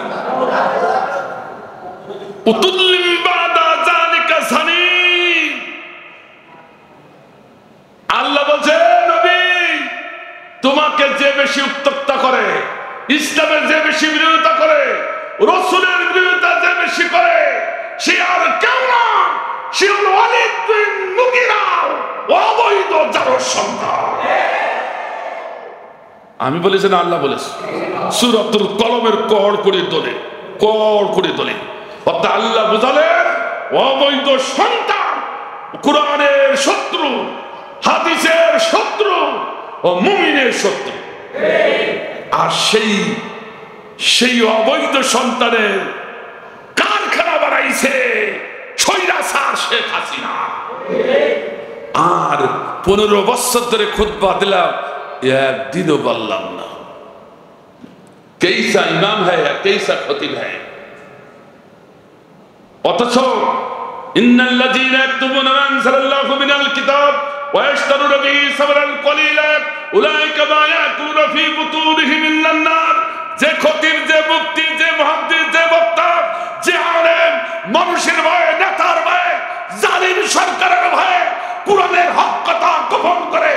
আল্লাহ বলছে, নবী তোমাকে যে বেশি উত্তক্ত করে, ইসলামের যে বেশি বিরোধিতা করে, রাসূলের বিরোধিতা যে বেশি করে, সে আর কেউ না, সে হলো ওয়ালিদ বিন মুগীরা, অবৈধ জারর সন্তান। আমি বলেছি না, আল্লাহ বলেছে। সূরাতুল কলমের কড় করে দোলে, কড় করে দোলে। অর্থাৎ আল্লাহ বুঝালেন অবৈধ সন্তান কুরআনের শত্রু, হাদিসের শত্রু ও মুমিনের শত্রু। আর সেই অবৈধ সন্তানের কারখানা বানাইছে স্বৈরাচার শেখ হাসিনা। আর 15 বছর ধরে খুতবা দিলাম, একদিনও বললাম না कैसा इमाम है या कैसा खतीब है। অথচ ইন্নাল্লাযীনা ইয়াকতুবুনা মা আনজালাল্লাহু মিনাল কিতাব ওয়া ইয়াশতারুনা বিহি সামানান কলিলা উলাইকা মা ইয়াকুলুনা ফি বুতুনিহিম মিনান নার। যে খতীব, যে মুফতি, যে মুহাদ্দিস, যে বক্তা, যে আলেম মানুষের ভয়ে, নেতার ভয়ে, জালিম সরকারের ভয়ে কুরআনের হক কথা গোপন করে,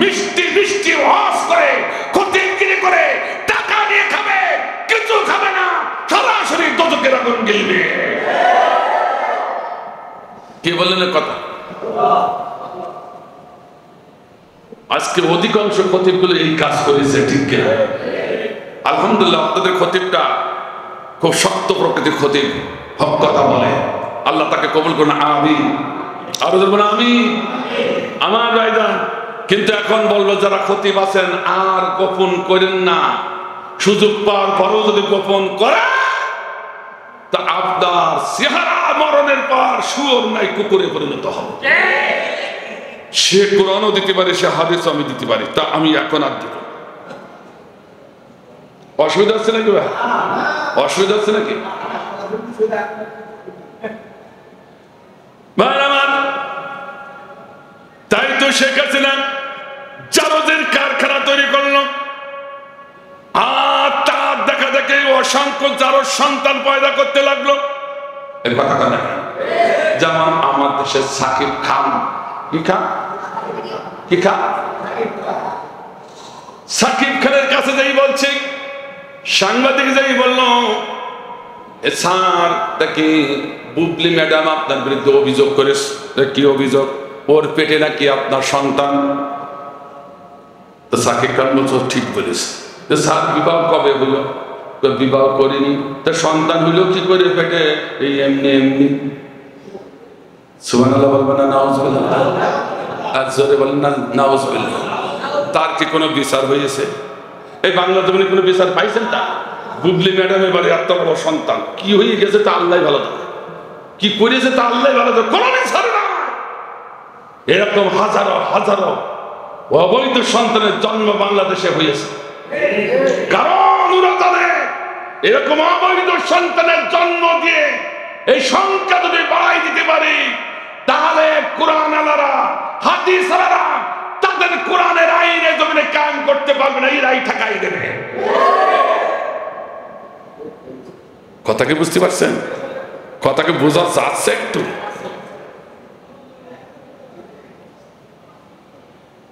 মিষ্টি মিষ্টি ওয়াজ করে, খতীবগিরি করে, টাকা নিয়ে খাবে, কিছু খাবে না, সরাসরি দোজখের আগুন গিলবে। কে বললেন কথা? আজকে অধিকাংশ খতীবগুলো এই কাজ করেছে, ঠিক কিনা? আলহামদুলিল্লাহ, আপনাদের খতীবটা খুব শক্ত প্রকৃতির খতীব, হক কথা বলে। আল্লাহ তাকে কবুল করুন, আমিন। আরো বলবেন আমিন। আমার ভাইজান, কিন্তু এখন বলবো যারা খতীব আছেন, আর গোপন করেন না। সুযোগ পাওয়ার পরও যদি গোপন করে, তা আপনার চেহারা মরণের পর শুয়োর নাই কুকুরে পরিণত হবে। সে কোরআনও দিতে পারে, সে হাদিসও আমি দিতে পারি, তা আমি এখন আর দিব। অসুবিধা হচ্ছে নাকি ভাই? অসুবিধা হচ্ছে নাকি ভাই আমার? তাই তো শেখ হাসিনা জারজের কারখানা তৈরি করলো, আর তার দেখা দেখে অসংখ্য জারজ সন্তান পয়দা করতে লাগলো। এর কথা না, যেমন আমার দেশের সাকিব খান, কি খান, কি খান, সাকিব খানের কাছে যাই বলছে, সাংবাদিক যাই বলল, স্যার দেখি বুবলি ম্যাডাম আপনার বিরুদ্ধে অভিযোগ করেছে। কি অভিযোগ? ওর পেটে নাকি আপনার সন্তান। তো সাকিব খান বলছে ঠিক বলেছে। স্যার বিবাহ কবে হলো? বিবাহ করিনি। তা সন্তান হইল কি করে পেটে? এই এমনি এমনি। সুবহানাল্লাহ বলবেন না নাউজুবিল্লাহ? আর জোরে বলেন না নাউজুবিল্লাহ। তার কি কোনো বিচার হয়েছে? এই বাংলা জমিনে কোনো বিচার পাইছেন? তা বুবলি ম্যাডাম এবারে এত বড় সন্তান, কি হয়ে গেছে তা আল্লাহ ভালো জানে, কি করেছে তা আল্লাহ ভালো জানে, কোনো বিচার না। এরকম হাজারো হাজারো অবৈধ সন্তানের জন্ম বাংলাদেশে হয়েছে। কারণ ওরা জানে এরকম অবৈধ সন্তানের জন্ম দিয়ে এই সংখ্যা যদি বাড়াই দিতে পারি, তাহলে কোরআন আলারা, হাদিস আলারা তাদের কোরআনের আইনে জমিনে কায়েম করতে পারবে না, এই রাই ঠেকাই দেবে। কথাকে বুঝতে পারছেন? কথাকে বোঝা যাচ্ছে একটু?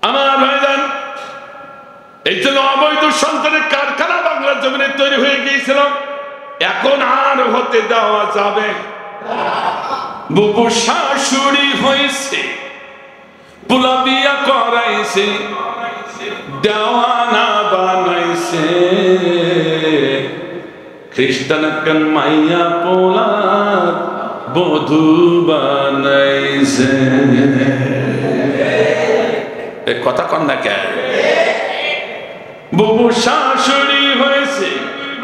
আমার ভাইজান, এই জন্য অবৈধ সন্তানের কারখানা বাংলার জমিনে তৈরি হয়ে গিয়েছিল, এখন আর হতে দেওয়া যাবে। বুবু শাশুড়ি হয়েছে, পোলা বিয়া করাইছে, দেওয়ানা বানাইছে, খ্রিস্টান একজন মাইয়া পোলা বধূ বানাইছে। এ কথা কন না কেন? বুবু শাশুড়ি হয়েছে,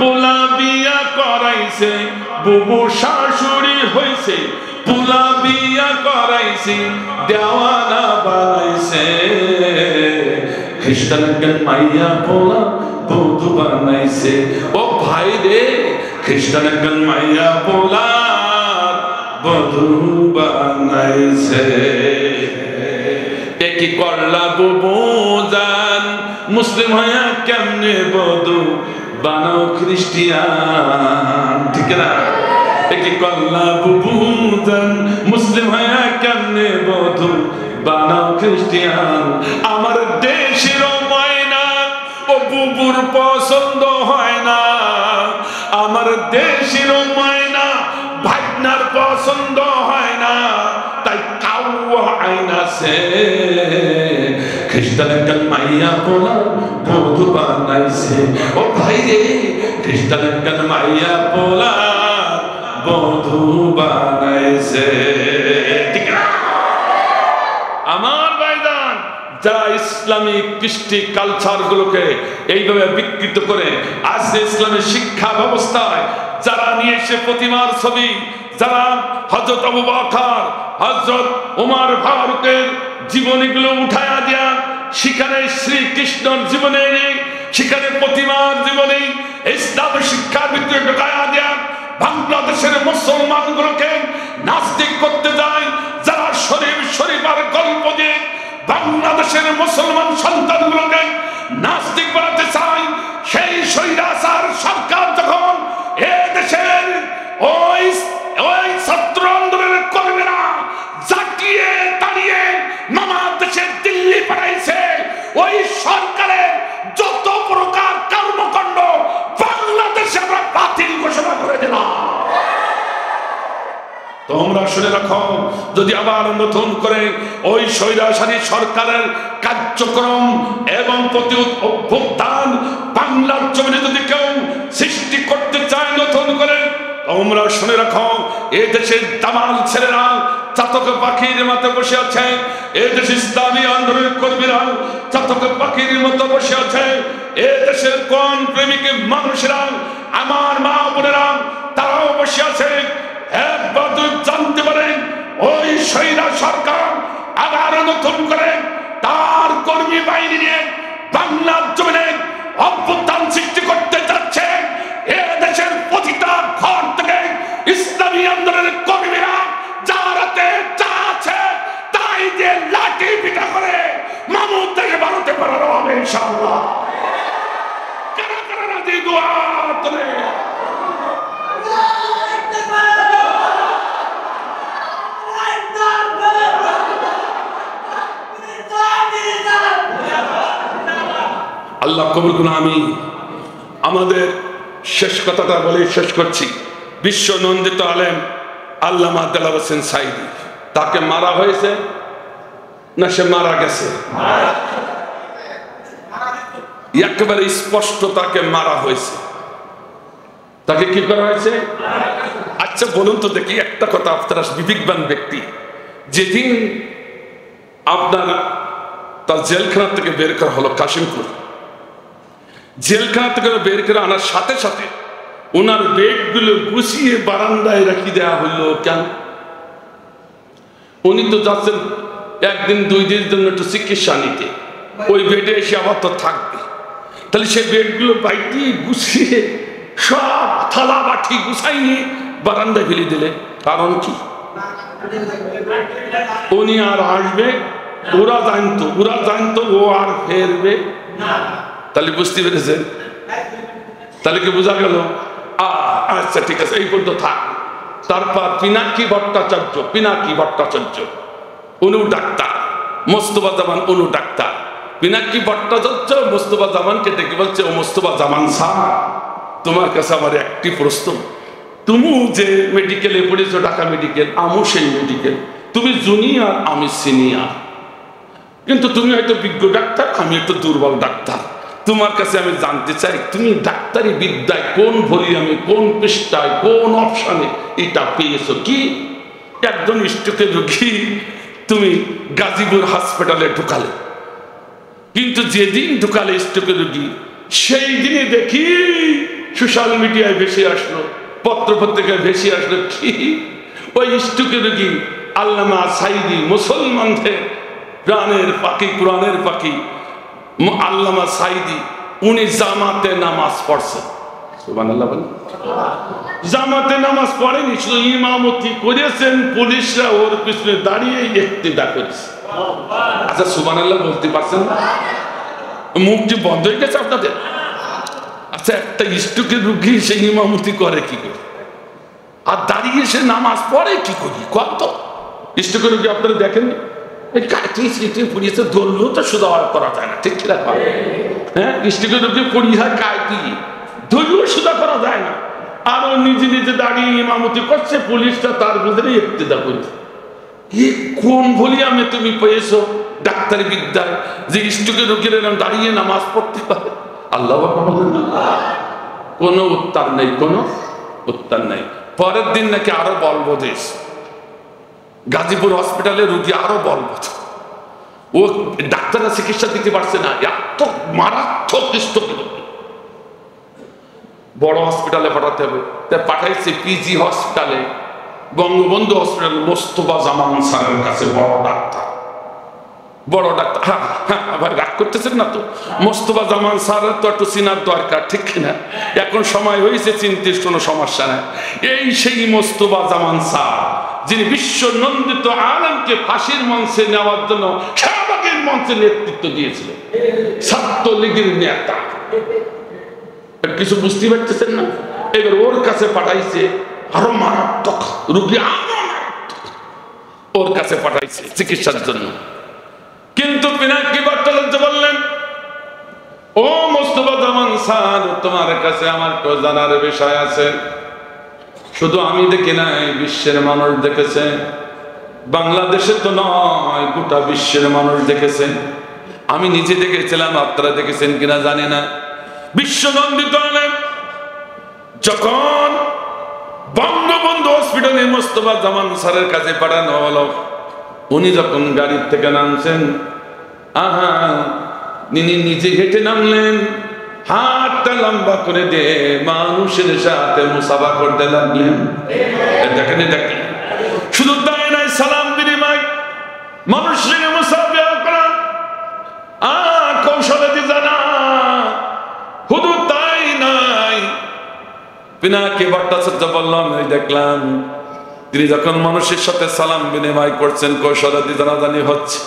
পোলা বিয়া করাইছে, বুবু শাশুড়ি হয়েছে, পোলা বিয়া করাইছে, দেওয়ানা বানাইছে, খ্রিস্টান একজন মাইয়া পোলা বধূ বানাইছে। ও ভাই রে, খ্রিস্টান একজন মাইয়া পোলা বধূ বানাইছে। কি করলা বুবু জান, মুসলিম হইয়া কেমনে বধূ বানাও খ্রিস্টিয়ান? ঠিক না? কি করলা বুবু জান, মুসলিম হইয়া কেমনে বধূ বানাও খ্রিস্টিয়ান? আমার দেশের ময়না ও বুবুর পছন্দ হয় না, আমার দেশের ময়না ভাগনার পছন্দ হয় না, তাই কাউ আইন আছে, খ্রিস্টান একজন মাইয়া পোলা বধূ বানাইছে। ও ভাই রে, খ্রিস্টান একজন মাইয়া পোলা বধূ বানাইছে। ঠিক না? আমার ভাইজান, যারা ইসলামিক কৃষ্টি কালচার গুলোকে এইভাবে বিকৃত করে আজ ইসলামের শিক্ষা ব্যবস্থায় যারা নিয়ে এসে প্রতিমার ছবি, যারা হযরত আবু বকর, হযরত ওমর ফারুকের জীবনীগুলো উঠায়া দিয়া সেখানে শ্রীকৃষ্ণর জীবনে, সেখানে প্রতিমার জীবনে ইসলামের শিক্ষার ভিতরে ঢোকায়া দিয়া বাংলাদেশের মুসলমানগুলোকে নাস্তিক করতে যায়, যারা শরীফ শরীফার গল্প দিয়ে বাংলাদেশের মুসলমান সন্তানগুলোকে নাস্তিক বানাতে চায়, সেই স্বৈরাচার সরকার যখন এ দেশের ওই ছাত্র আন্দোলনের কর্মীরা জাকিয়ে দাঁড়িয়ে মামা দেশের দিল্লি পাঠাইছে, ওই সরকারের যত প্রকার কর্মকাণ্ড বাংলাদেশে আমরা বাতিল ঘোষণা করে দিলাম। তোমরা শুনে রাখো, যদি আবার নতুন করে ওই স্বৈরাচারী সরকারের কার্যক্রম এবং প্রতি অভ্যুত্থান বাংলার জমিনে যদি কেউ সৃষ্টি করতে চায় নতুন করে, তোমরা শুনে রাখো, এ দেশের দামাল ছেলেরা চাতক পাখির মতো বসে আছে, এ দেশের ইসলামী আন্দোলনের কর্মীরা চাতক পাখির মতো বসে আছে, এ দেশের কোন প্রেমিক মানুষেরা, আমার মা বোনেরা তারাও বসে আছে। একবার জানতে পারেন ওই স্বৈরা সরকার আবার নতুন করে তার কর্মী বাহিনী নিয়ে বাংলার জমিনে অভ্যুত্থান সৃষ্টি করতে যাচ্ছে। এ দেশের প্রতিটা ঘর থেকে ইসলামী আন্দোলনের কর্মীরা যার হাতে যা আছে তাই দিয়ে লাঠি পিটা করে মামুদ থেকে ভারতে পারানো হবে ইনশাআল্লাহ। কারা কারা রাজি দোয়া তোলে? আল্লাহ কবুল করুন। আমি আমাদের শেষ কথাটা বলে শেষ করছি। বিশ্ব নন্দিত আলেম আল্লামা দেলাওয়ার হোসেন সাঈদী, তাকে মারা হয়েছে না সে মারা গেছে? একেবারে স্পষ্ট তাকে মারা হয়েছে। তাকে কি করা হয়েছে? আচ্ছা বলুন তো দেখি একটা কথা, আপনারা বিবেকবান ব্যক্তি, যেদিন আপনার তার জেলখানা থেকে বের করা হলো কাশিমপুর, জেলখানা থেকে বের করে আনার সাথে সাথে ওনার বেডগুলো গুছিয়ে বারান্দায় রেখে দেওয়া হইলো কেন? উনি তো যাচ্ছেন একদিন দুই দিনের জন্য একটু চিকিৎসা নিতে, ওই বেডে এসে আবার তো থাকবে, তাহলে সে বেডগুলো বাইটি গুছিয়ে সব থালা বাটি গুছাই নিয়ে বারান্দায় ফেলে দিলে কারণ কি? উনি আর আসবে? ওরা জানতো ও আর ফেরবে না। তাহলে বুঝতে পেরেছেন? তাহলে কি বোঝা গেল? আচ্ছা ঠিক আছে, এই পর্যন্ত থাক। তারপর পিনাকি ভট্টাচার্য উনি ডাক্তার, মোস্তফা জামান উনি ডাক্তার। পিনাকি ভট্টাচার্য মোস্তফা জামানকে ডেকে বলছে, ও মোস্তফা জামান স্যার, তোমার কাছে আমার একটি প্রশ্ন। তুমি যে মেডিকেলে পড়েছো, ঢাকা মেডিকেল, আমিও সেই মেডিকেল, তুমি জুনিয়র আমি সিনিয়র, কিন্তু তুমি হয়তো বিজ্ঞ ডাক্তার, আমি একটু দুর্বল ডাক্তার। তোমার কাছে আমি জানতে চাই, তুমি ডাক্তারি বিদ্যায় কোন ভলিউমে, কোন পৃষ্ঠায়, কোন অপশনে এটা পেয়েছো? কি একজন স্ট্রোকের রোগী তুমি গাজীপুর হসপিটালে ঢুকালে, কিন্তু যেদিন ঢুকালে স্ট্রোকের রোগী, সেই দিনে দেখি সোশ্যাল মিডিয়ায় ভেসে আসলো, পত্রপত্রিকায় ভেসে আসলো কি ওই স্ট্রোকের রোগী আল্লামা সাঈদী, মুসলমানদের প্রাণের পাখি, কোরআনের পাখি আল্লামা সাঈদী, উনি জামাতে নামাজ পড়ছেন। সুবহানাল্লাহ বলেন। জামাতে নামাজ পড়েনি, শুধু ইমামতি করেছেন, পুলিশরা ওর পিছনে দাঁড়িয়ে ইক্তেদা করেছে। আচ্ছা সুবহানাল্লাহ বলতে পারছেন না? মুখটি বন্ধ হয়ে গেছে আপনাদের? আচ্ছা একটা স্ট্রোকের রোগী সে ইমামতি করে কি করে, আর দাঁড়িয়ে সে নামাজ পড়ে কি করি? কত স্ট্রোকের রোগী আপনারা দেখেন, ধরলেও তো শুধু করা যায় না, ঠিক কিনা? হ্যাঁ, স্ট্রোকের রোগী পড়িয়া কাটি ধরলেও শুধু করা যায় না, আর ও নিজে নিজে দাঁড়িয়ে ইমামতি করছে, পুলিশটা তার ভিতরে ইক্তেদা করছে। কোন ভলিউমে তুমি পেয়েছো ডাক্তারি বিদ্যায় যে স্ট্রোকের রোগীর দাঁড়িয়ে নামাজ পড়তে পারে? আল্লাহ কোনো উত্তর নেই, কোনো উত্তর নেই। পরের দিন নাকি আরো বলবো দেশ, গাজীপুর হসপিটালে রোগী আরো বলবো, ও ডাক্তাররা চিকিৎসা দিতে পারছে না, এত মারাত্মক স্ট্রোকের রোগী, বড় হসপিটালে পাঠাতে হবে। তাই পাঠাইছে পিজি হসপিটালে, বঙ্গবন্ধু হসপিটাল, মোস্তফা জামান স্যারের কাছে। বড় ডাক্তার হ্যাঁ আবার রাগ করতেছেন না তো? মোস্তফা জামান স্যারের তো একটু চিনার দরকার, ঠিক কিনা? এখন সময় হয়েছে চিনতে, কোনো সমস্যা নাই। এই সেই মোস্তফা জামান স্যার যিনি বিশ্ব নন্দিত আলেমকে ফাঁসির মঞ্চে নেওয়ার জন্য শাহবাগের মঞ্চে নেতৃত্ব দিয়েছিলেন, ছাত্রলীগের নেতা। কিছু বুঝতে পারতেছেন না? এবার ওর কাছে পাঠাইছে আরো মারাত্মক রোগী, আরো মারাত্মক, ওর কাছে পাঠাইছে চিকিৎসার জন্য। কিন্তু পিনাকি ভট্টাচার্য বললেন, ও মোস্তফা জামান স্যার, তোমার কাছে আমার তো জানার বিষয় আছে। শুধু আমি দেখি নাই, বিশ্বের মানুষ দেখেছে, বাংলাদেশে তো নয় গোটা বিশ্বের মানুষ দেখেছে। আমি নিজে দেখেছিলাম, আপনারা দেখেছেন কিনা জানি না। বিশ্ব নন্দিত আলেম যখন বঙ্গবন্ধু হসপিটালে মোস্তফা জামান স্যারের কাছে পাঠানো হলো, উনি যখন গাড়ির থেকে নামছেন, তিনি নিজে হেঁটে নামলেন, হাতটা লম্বা করে দিয়ে মানুষের সাথে মুসাফা করতে লাগলেন। দেখেন এটা কি? শুধু তাই নয়, সালাম বিনিময় মানুষকে মুসাফিয়া করা কৌশলে দিয়ে জানা শুধু তাই নাই। পিনাকি ভট্টাচার্য বললাম, এই দেখলাম তিনি যখন মানুষের সাথে সালাম বিনিময় করছেন কৌশলে দিয়ে জানাজানি হচ্ছে।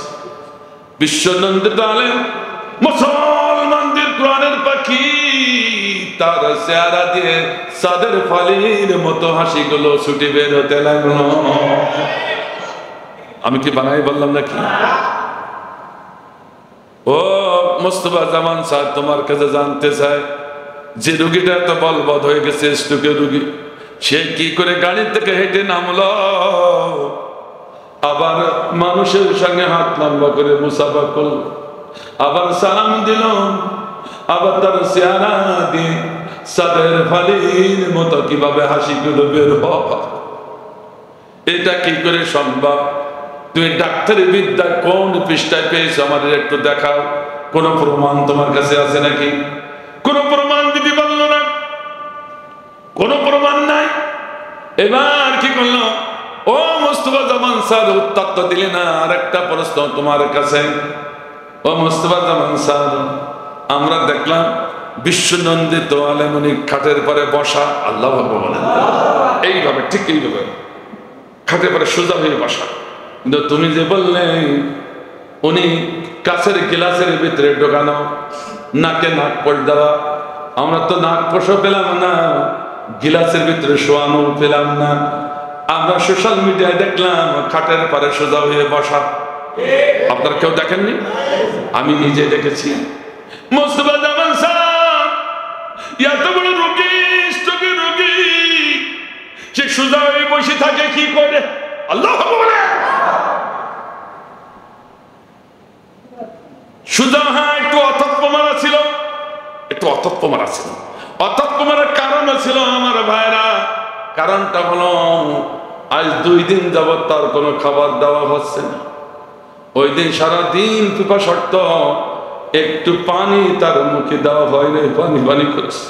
বিশ্বনন্দিত আলেম মুসলমানদের কোরআনের পাখি, তার চেহারা দিয়ে চাঁদের ফালির মতো হাসিগুলো ছুটি বের হতে লাগলো। আমি কি বানাই বললাম নাকি? ও মোস্তফা জামান স্যার, তোমার কাছে জানতে চাই, যে রুগীটা এত বলবৎ হয়ে গেছে, স্ট্রোকের রুগী, সে কি করে গাড়ি থেকে হেঁটে নামলো, আবার মানুষের সঙ্গে হাত লম্বা করে মুসাফা করল, আবার সালাম দিল, আবার তার চেহারা দিয়ে চাঁদের ফালির মতো কিভাবে হাসিগুলো বের হয়, এটা কি করে সম্ভব? তুমি ডাক্তারি বিদ্যা কোন পৃষ্ঠায় পেয়েছো আমাদের একটু দেখাও। কোন প্রমাণ তোমার কাছে আছে নাকি? কোন প্রমাণ দিতে পারলো না, কোন প্রমাণ নাই। এবার কি করলো? ও মোস্তফা জামান স্যার, উত্তর তো দিলে না। আর একটা প্রশ্ন তোমার কাছে, ও মোস্তফা জামান স্যার, আমরা দেখলাম বিশ্বনন্দিত আলেম উনি খাটের পরে বসা, আল্লাহ বলেন এইভাবে, ঠিক এইভাবে খাটের পরে সোজা হয়ে বসা, কিন্তু তুমি যে বললে উনি কাছের গ্লাসের ভিতরে ঢোকানো, নাকে নাক পড় দেওয়া, আমরা তো নাক পশও পেলাম না, গিলাসের ভিতরে শোয়ানো পেলাম না। আমরা সোশ্যাল মিডিয়ায় দেখলাম খাটের পরে সোজা হয়ে বসা। আপনারা কেউ দেখেননি? আমি নিজে দেখেছি। মোস্তফা জামান স্যার এত বড় রোগী, স্ট্রোকের রোগী, সে সোজা হয়ে বসে থাকে কি করে? আল্লাহ বলে সোজা, হ্যাঁ একটু অতপ্প মারা ছিল, একটু অতপ্প মারা ছিল। অতপ্প মারার কারণ ছিল আমার ভাইরা, কারণটা হলো আজ 2 দিন যাবত তার কোনো খাবার দেওয়া হচ্ছে না। ওই দিন সারাদিন পিপাসার্থ, একটু পানি তার মুখে দেওয়া হয় নাই, পানি পানি করেছে।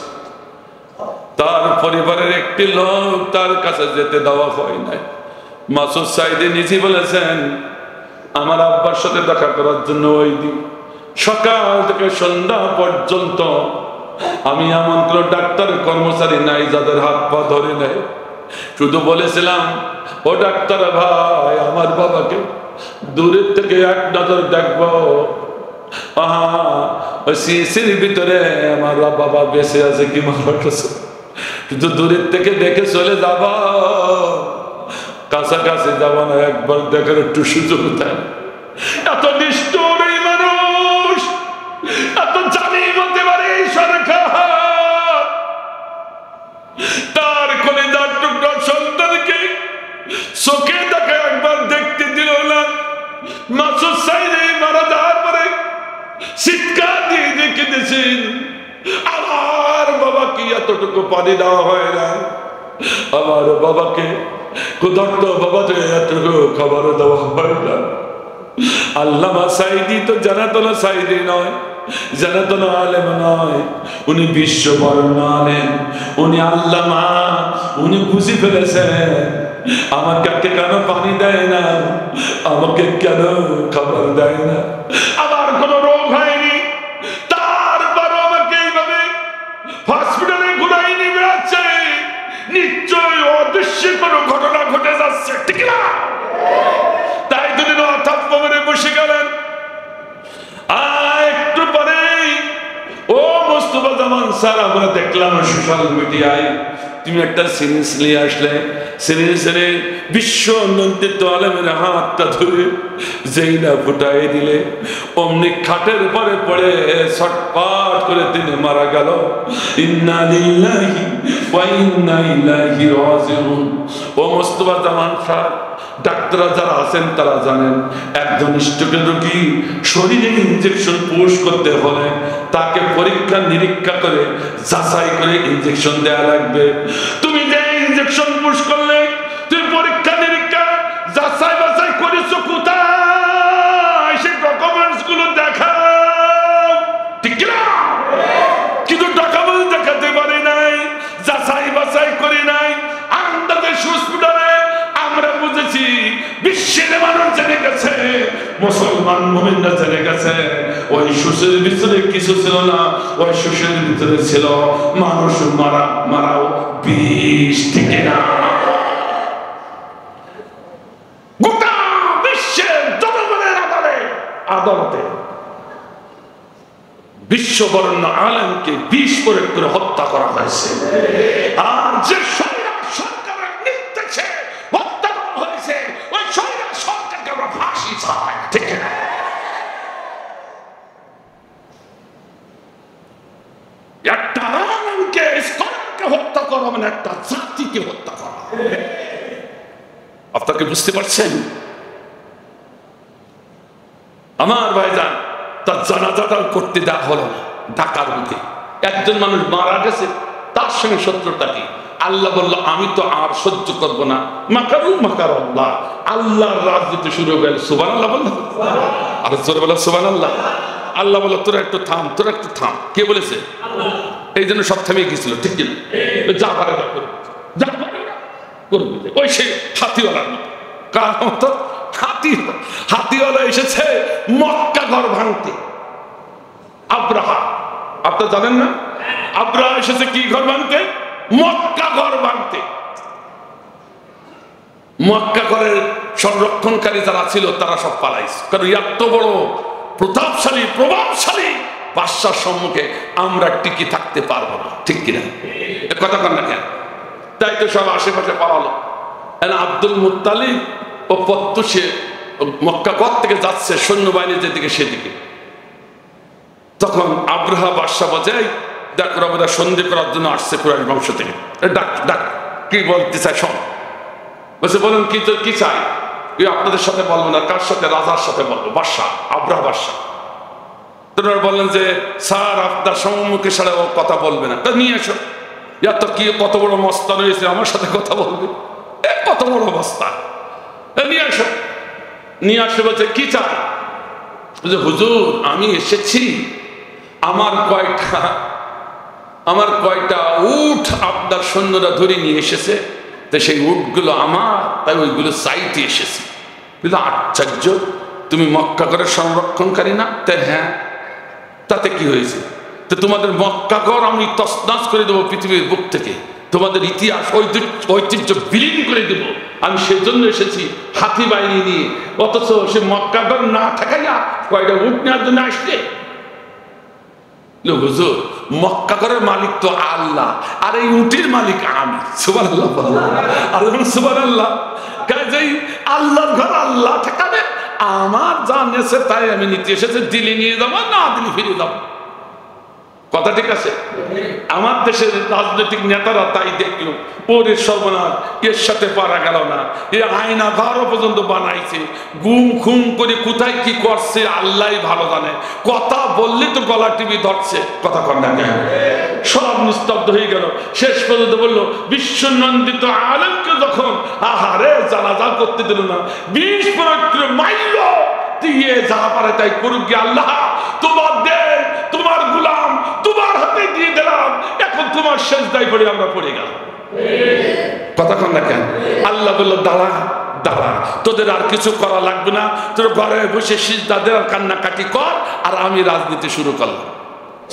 তার পরিবারের একটি লোক তার কাছে যেতে দেওয়া হয় নাই। মাসুদ সাইদি নিজে বলেছেন, আমার আব্বার সাথে দেখা করার জন্য ওই দিন সকাল থেকে সন্ধ্যা পর্যন্ত আমি এমন কোন ডাক্তার কর্মচারী নাই যাদের হাত পা ধরে নেয়। শুধু বলেছিলাম, ও ডাক্তার ভাই, আমার বাবাকে দূরের থেকে এক নজর দেখবো, সিসির ভিতরে আমার বাবা বেঁচে আছে কি মারা গেছে, কিন্তু দূরের থেকে দেখে চলে যাব, কাছাকাছি যাব না, একবার দেখার একটু সুযোগ দেয়। এত নিষ্ঠুর এই মানুষ, এত জালিম হতে পারে এই সরকার, তার কলিজার টুকরা সন্তানকে চোখে দেখা একবার দেখতে দিল না। মাসুদ সাইদি মারা যাওয়ার পরে চিৎকার দিয়ে দেখে দিয়েছেন, আমার বাবাকে এতটুকু পানি দেওয়া হয় না, আমার বাবাকে ক্ষুধার্ত বাবাকে এতটুকু খাবার দেওয়া হয় না। আল্লামা সাইদি তো জানাতন সাইদি নয়, জানাতন আলেম নয়, উনি বিশ্ববরণ্য আলেম, উনি আল্লামা। উনি বুঝে ফেলেছেন আমাকে কেন পানি দেয় না, আমাকে কেন খাবার দেয় না, আমার কোনো রোগ হয়নি, তারপরও আমাকে এইভাবে হসপিটালে ঘুরাই নিয়ে বেড়াচ্ছে, নিশ্চয়ই অদৃশ্য কোনো ঘটনা ঘটে যাচ্ছে, ঠিক না? তাই তিনি অথপ্প মেরে বসে গেলেন। একটু পরেই ও মোস্তফা জামান স্যার, আমরা দেখলাম সোশ্যাল মিডিয়ায় তুমি একটা সিরিজ নিয়ে আসলে, সিরিজের বিশ্ব নন্দিত আলেমের হাতটা ধরে যেই না ফুটাই দিলে, অমনি খাটের পরে পড়ে ছটফট করে তিনি মারা গেল। ইন্না লিল্লাহি ওয়া ইন্না ইলাইহি রাজিউন। ও মোস্তফা জামান স্যার, ডাক্তাররা যারা আছেন তারা জানেন, একজন স্ট্রোকের রোগী শরীরে ইনজেকশন পুশ করতে হলে তাকে পরীক্ষা নিরীক্ষা করে যাচাই করে ইনজেকশন দেয়া লাগবে। তুমি যে ইনজেকশন পুশ করলে, তুমি পরীক্ষা নিরীক্ষা যাচাই বাছাই করেছো কোথায়? সেই ডকুমেন্টস গুলো দেখাও, ঠিক না? কিন্তু ডকুমেন্টস দেখাতে পারে নাই, যাচাই বাছাই করে নাই, আন্দাজে সুস্পষ্টভাবে আমরা বুঝেছি, বিশ্বের মানুষ জেনে গেছে সুসের ভিতরে কিছু ছিল না, ওই সুসের ভিতরে ছিল মানুষ মারাও বিষ, ঠিক না? গোটা বিশ্বের জনগণের আদালতে বিশ্ববরণ্য আলেমকে বিষ প্রয়োগ করে হত্যা করা হয়েছে। আর যে সরকারের নির্দেশে হত্যা করা হয়েছে, ওই সরকারকে আমরা ফাঁসি চাই, ঠিক না? একটা আলেমকে, ইসলামকে হত্যা করা মানে একটা জাতিকে হত্যা করা। আপনাকে বুঝতে পারছেন? আমার ভাইজান, তার জানাজাটা করতে দেওয়া হলো না ঢাকার মুখে। একজন মানুষ মারা গেছে, তার সঙ্গে শত্রুতা কি? আল্লাহ বললো আমি তো আর সহ্য করবো না, মাকারুল মাকার আল্লাহ, আল্লাহর রাজনীতি শুরু হয়ে গেল। সুবহানাল্লাহ বললো, আর জোরে বলো সুবহানাল্লাহ। আল্লাহ বললো তোরা একটু থাম, তোরা একটু থাম। কে বলেছে? এই জন্য সব থেমে গেছিল, ঠিক কিনা? যা পারে করবে, ওই সে হাতিওয়ালার মতো। কার মতো? হাতিওয়ালা এসেছে মক্কা ঘর ভাঙতে। আব্রাহা, আপনারা জানেন না? আব্রাহা এসেছে কি ঘর ভাঙতে? মক্কা ঘর ভাঙতে। মক্কা ঘরের সংরক্ষণকারী যারা ছিল তারা সব পালাইছে, কারণ এত বড় প্রতাপশালী প্রভাবশালী বাদশার সম্মুখে আমরা টিকে থাকতে পারবো না, ঠিক কিনা? কথা কন না কেন? তাই তো সব আশেপাশে পালালো। আব্দুল মুত্তালিব ও প্রত্যুষে মক্কা ঘর থেকে যাচ্ছে সৈন্যবাহিনী যেদিকে সেদিকে। তখন আব্রাহা বাদশা বাজায়, দেখ ওরা বোধহয় সন্ধি করার জন্য আসছে কুরাইশ বংশ থেকে, ডাক ডাক, কি বলতে চাই শোন। বলছে বলুন কি চাই? আপনাদের সাথে বলবো না, কার সাথে? রাজার সাথে বলবো, বাদশা, আব্রাহা বাদশা। তোমরা বললেন যে স্যার আপনার সম্মুখে ছাড়া ও কথা বলবে না, তা নিয়ে এসো। এত কি কত বড় মস্তা রয়েছে, আমার সাথে কথা বলবে? কত বড় মস্তা, নিয়ে আসো। নিয়ে আসে, বলছে কি চাই? বলছে হুজুর আমি এসেছি, আমার কয়টা উট আপনার সৈন্যরা ধরে নিয়ে এসেছে, তো সেই উটগুলো আমার, তাই ওইগুলো চাইতে এসেছি। কিন্তু আশ্চর্য, তুমি মক্কা ঘরের সংরক্ষণকারী না? তাই হ্যাঁ। তাতে কি হয়েছে? তো তোমাদের মক্কা ঘর আমি তছনছ করে দেবো পৃথিবীর বুক থেকে, তোমাদের ইতিহাস ঐতিহ্য বিলীন করে দেব। আমি সেই জন্য এসেছি হাতি বাহিনী নিয়ে, অথচ সে মক্কা ঘর না থাকাইয়া কয়টা উট নেওয়ার জন্য আসলে। হুজুর মক্কা ঘরের মালিক তো আল্লাহ, আর এই উটের মালিক আমি। সুবহানাল্লাহ, সুবহানাল্লাহ। কাজেই আল্লাহর ঘর আল্লাহ ঠেকাবে, আমার যা নেছে তাই আমি নিতে এসেছি, দিলে নিয়ে যাবো, না দিলে ফিরে যাবো। কথা ঠিক আছে? আমার দেশের রাজনৈতিক নেতারা তাই দেখলো, ওরে সর্বনাশ, এর সাথে পারা গেল না, এ আয়না ঘরও পর্যন্ত বানাইছে, গুম খুম করে কোথায় কি করছে আল্লাহ ভালো জানে। কথা বললে তো গলা টিভি ধরছে, কথা কর না কেন? সব নিস্তব্ধ হয়ে গেল। শেষ পর্যন্ত বললো বিশ্ব নন্দিত আলেমকে যখন আহারে জানাজা করতে দিল না, 20 প্রয়োগ মাইল দিয়ে যা পারে তাই করুক গিয়ে, আল্লাহ তোমার দেশ, তোমার গোলাম তোমার হাতে দিয়ে দিলাম, এখন তোমার সেজদায় পড়ে আমরা পড়ে গেলাম। কথা কন না কেন? আল্লাহ বললো দাঁড়া দাঁড়া, তোদের আর কিছু করা লাগবে না, তোর ঘরে বসে সিজদা দে আর কান্নাকাটি কর, আর আমি রাজনীতি শুরু করলাম।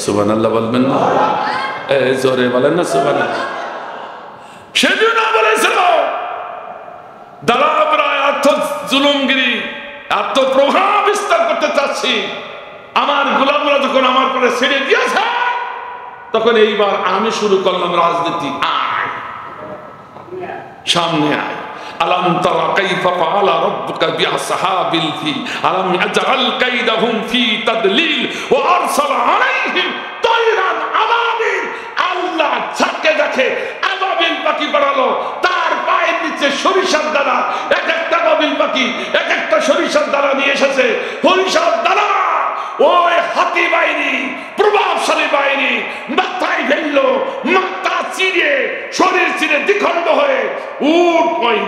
সুবহানাল্লাহ বলবেন না? জোরে বলেন না সুবহানাল্লাহ। সেদিন বলেছিল দাঁড়া, আমরা এত জুলুমগিরি, এত প্রভাব বিস্তার করতে চাচ্ছি, আমার গোলামরা যখন আমার পরে ছেড়ে দিয়েছে, তখন এইবার আমি শুরু করলাম রাজনীতি। আয় সামনে আয়। আলাম তারা কাইফা ফাআলা রাব্বুকা বিআসহাবিল ফিল আলাম ইয়াজআল কাইদাহুম ফি তাদলিল ওয়া আরসালা আলাইহিম তায়রান আবাবিল। আল্লাহ ঝাঁকে দেখে আবাবিল পাখি বাড়ালো, তার পায়ের নিচে সরিষার দানা, এক একটা আবাবিল পাখি এক একটা সরিষার দানা নিয়ে এসেছে। সরিষার দানা ওই হাতি বাহিনী, প্রভাবশালী বাহিনী মাথায় ফেললো, মাথা চিরে শরীর চিরে দ্বিখণ্ড হয়ে, উট ওই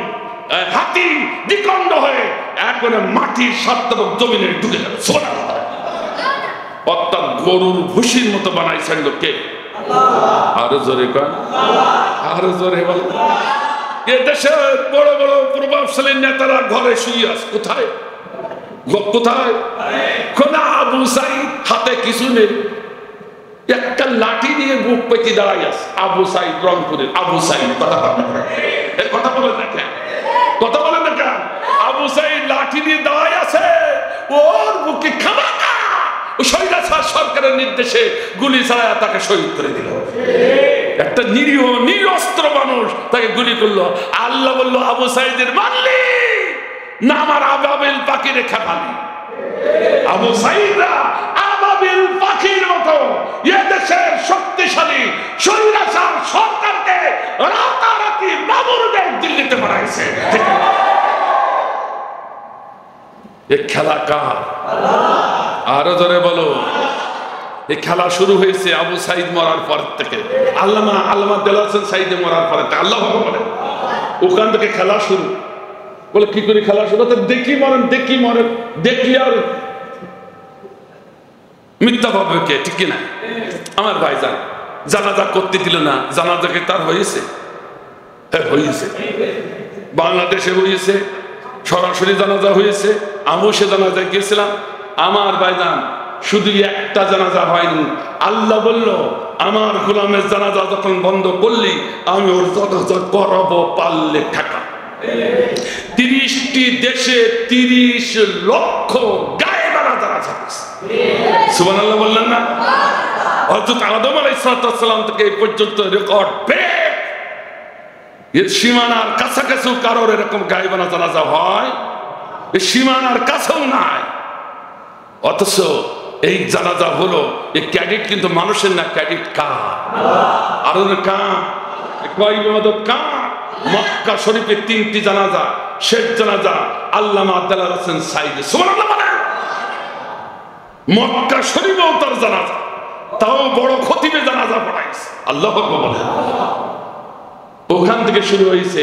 হাতি দ্বিখণ্ড হয়ে এখন মাটির সাতটা জমিনে ঢুকে গেল। অর্থাৎ গরুর ভুসির মতো বানাইছেন লোককে। আরো জোরে কর, আরো জোরে বল। এ দেশের বড় বড় প্রভাবশালী নেতারা ঘরে শুয়ে আছে, কোথায়? কোথায়? কোন আবু সাইদ হাতে কিছু নেই, একটা লাঠি নিয়ে বুক পেতে দাঁড়াই আছে। আবু সাইদ রংপুরের আবু সাইদ। কথা বলেন না কেন? কথা বলেন না কেন? আবু সাইদ লাঠি নিয়ে দাঁড়াই আছে, ওর বুকে খামাকা স্বৈরাচার সরকারের নির্দেশে গুলি চালায়া তাকে শহীদ করে দিল। একটা নিরীহ নিরস্ত্র মানুষ তাকে গুলি করলো। আল্লাহ বলল, আবু সাইদের মানলি না আমার আবাবিল পাখি রেখা পালি। আবু সাইদরা আবাবিল পাখির মতো এ দেশের শক্তিশালী স্বৈরাচার সরকারকে রাতারাতি মামুরদের দিল্লিতে বানাইছে। এ খেলা কার? আরো ধরে বলো। এই খেলা শুরু হয়েছে আবু সাইদ মরার পর থেকে। আল্লামা দেলাওয়ার হোসেন সাইদে মরার পরে আল্লাহ বলে ওখান থেকে খেলা শুরু। বলে কি করে খেলা শুরু? দেখি মরেন দেখি আর মিথ্যা ভাবে কে, ঠিক কিনা? আমার ভাইজান জানাজা করতে দিল না, জানাজাকে তার হয়েছে, হয়েছে বাংলাদেশে হয়েছে, সরাসরি জানাজা হয়েছে। আমিও সে জানাজায় গিয়েছিলাম। আমার ভাইজান শুধু একটা জানাজা হয়নি। আল্লাহ বলল, আমার গোলামের জানাজা যখন বন্ধ করলি আমি ওর জানাজা করাবো পারলে টাকা। 30টি দেশে 30 লক্ষ গায়েবানা জানাজা হয়েছে। সুবহানাল্লাহ বললেন না? হযরত আদম আলাইহিস সালাম থেকে এই পর্যন্ত রেকর্ড ব্রেক। এর সীমানার কাছাকাছি কারোর এরকম গায়েবানা জানাজা হয়? এই সীমানার কাছেও নাই। অথচ এই জানাজা হলো, এই ক্যাডেট কিন্তু মানুষের না, ক্যাডেট কার? আরো কার? কয় ইবাদত কার? মক্কা শরীফে 3টি জানাজা, শেষ জানাজা আল্লামা দেলাওয়ার হোসেন সাইদ। সুবহানাল্লাহ বলেন। মক্কা শরীফেও তার জানাজা, তাও বড় খতিবে জানাজা পড়াইছে। আল্লাহু আকবার বলেন। ওখান থেকে শুরু হয়েছে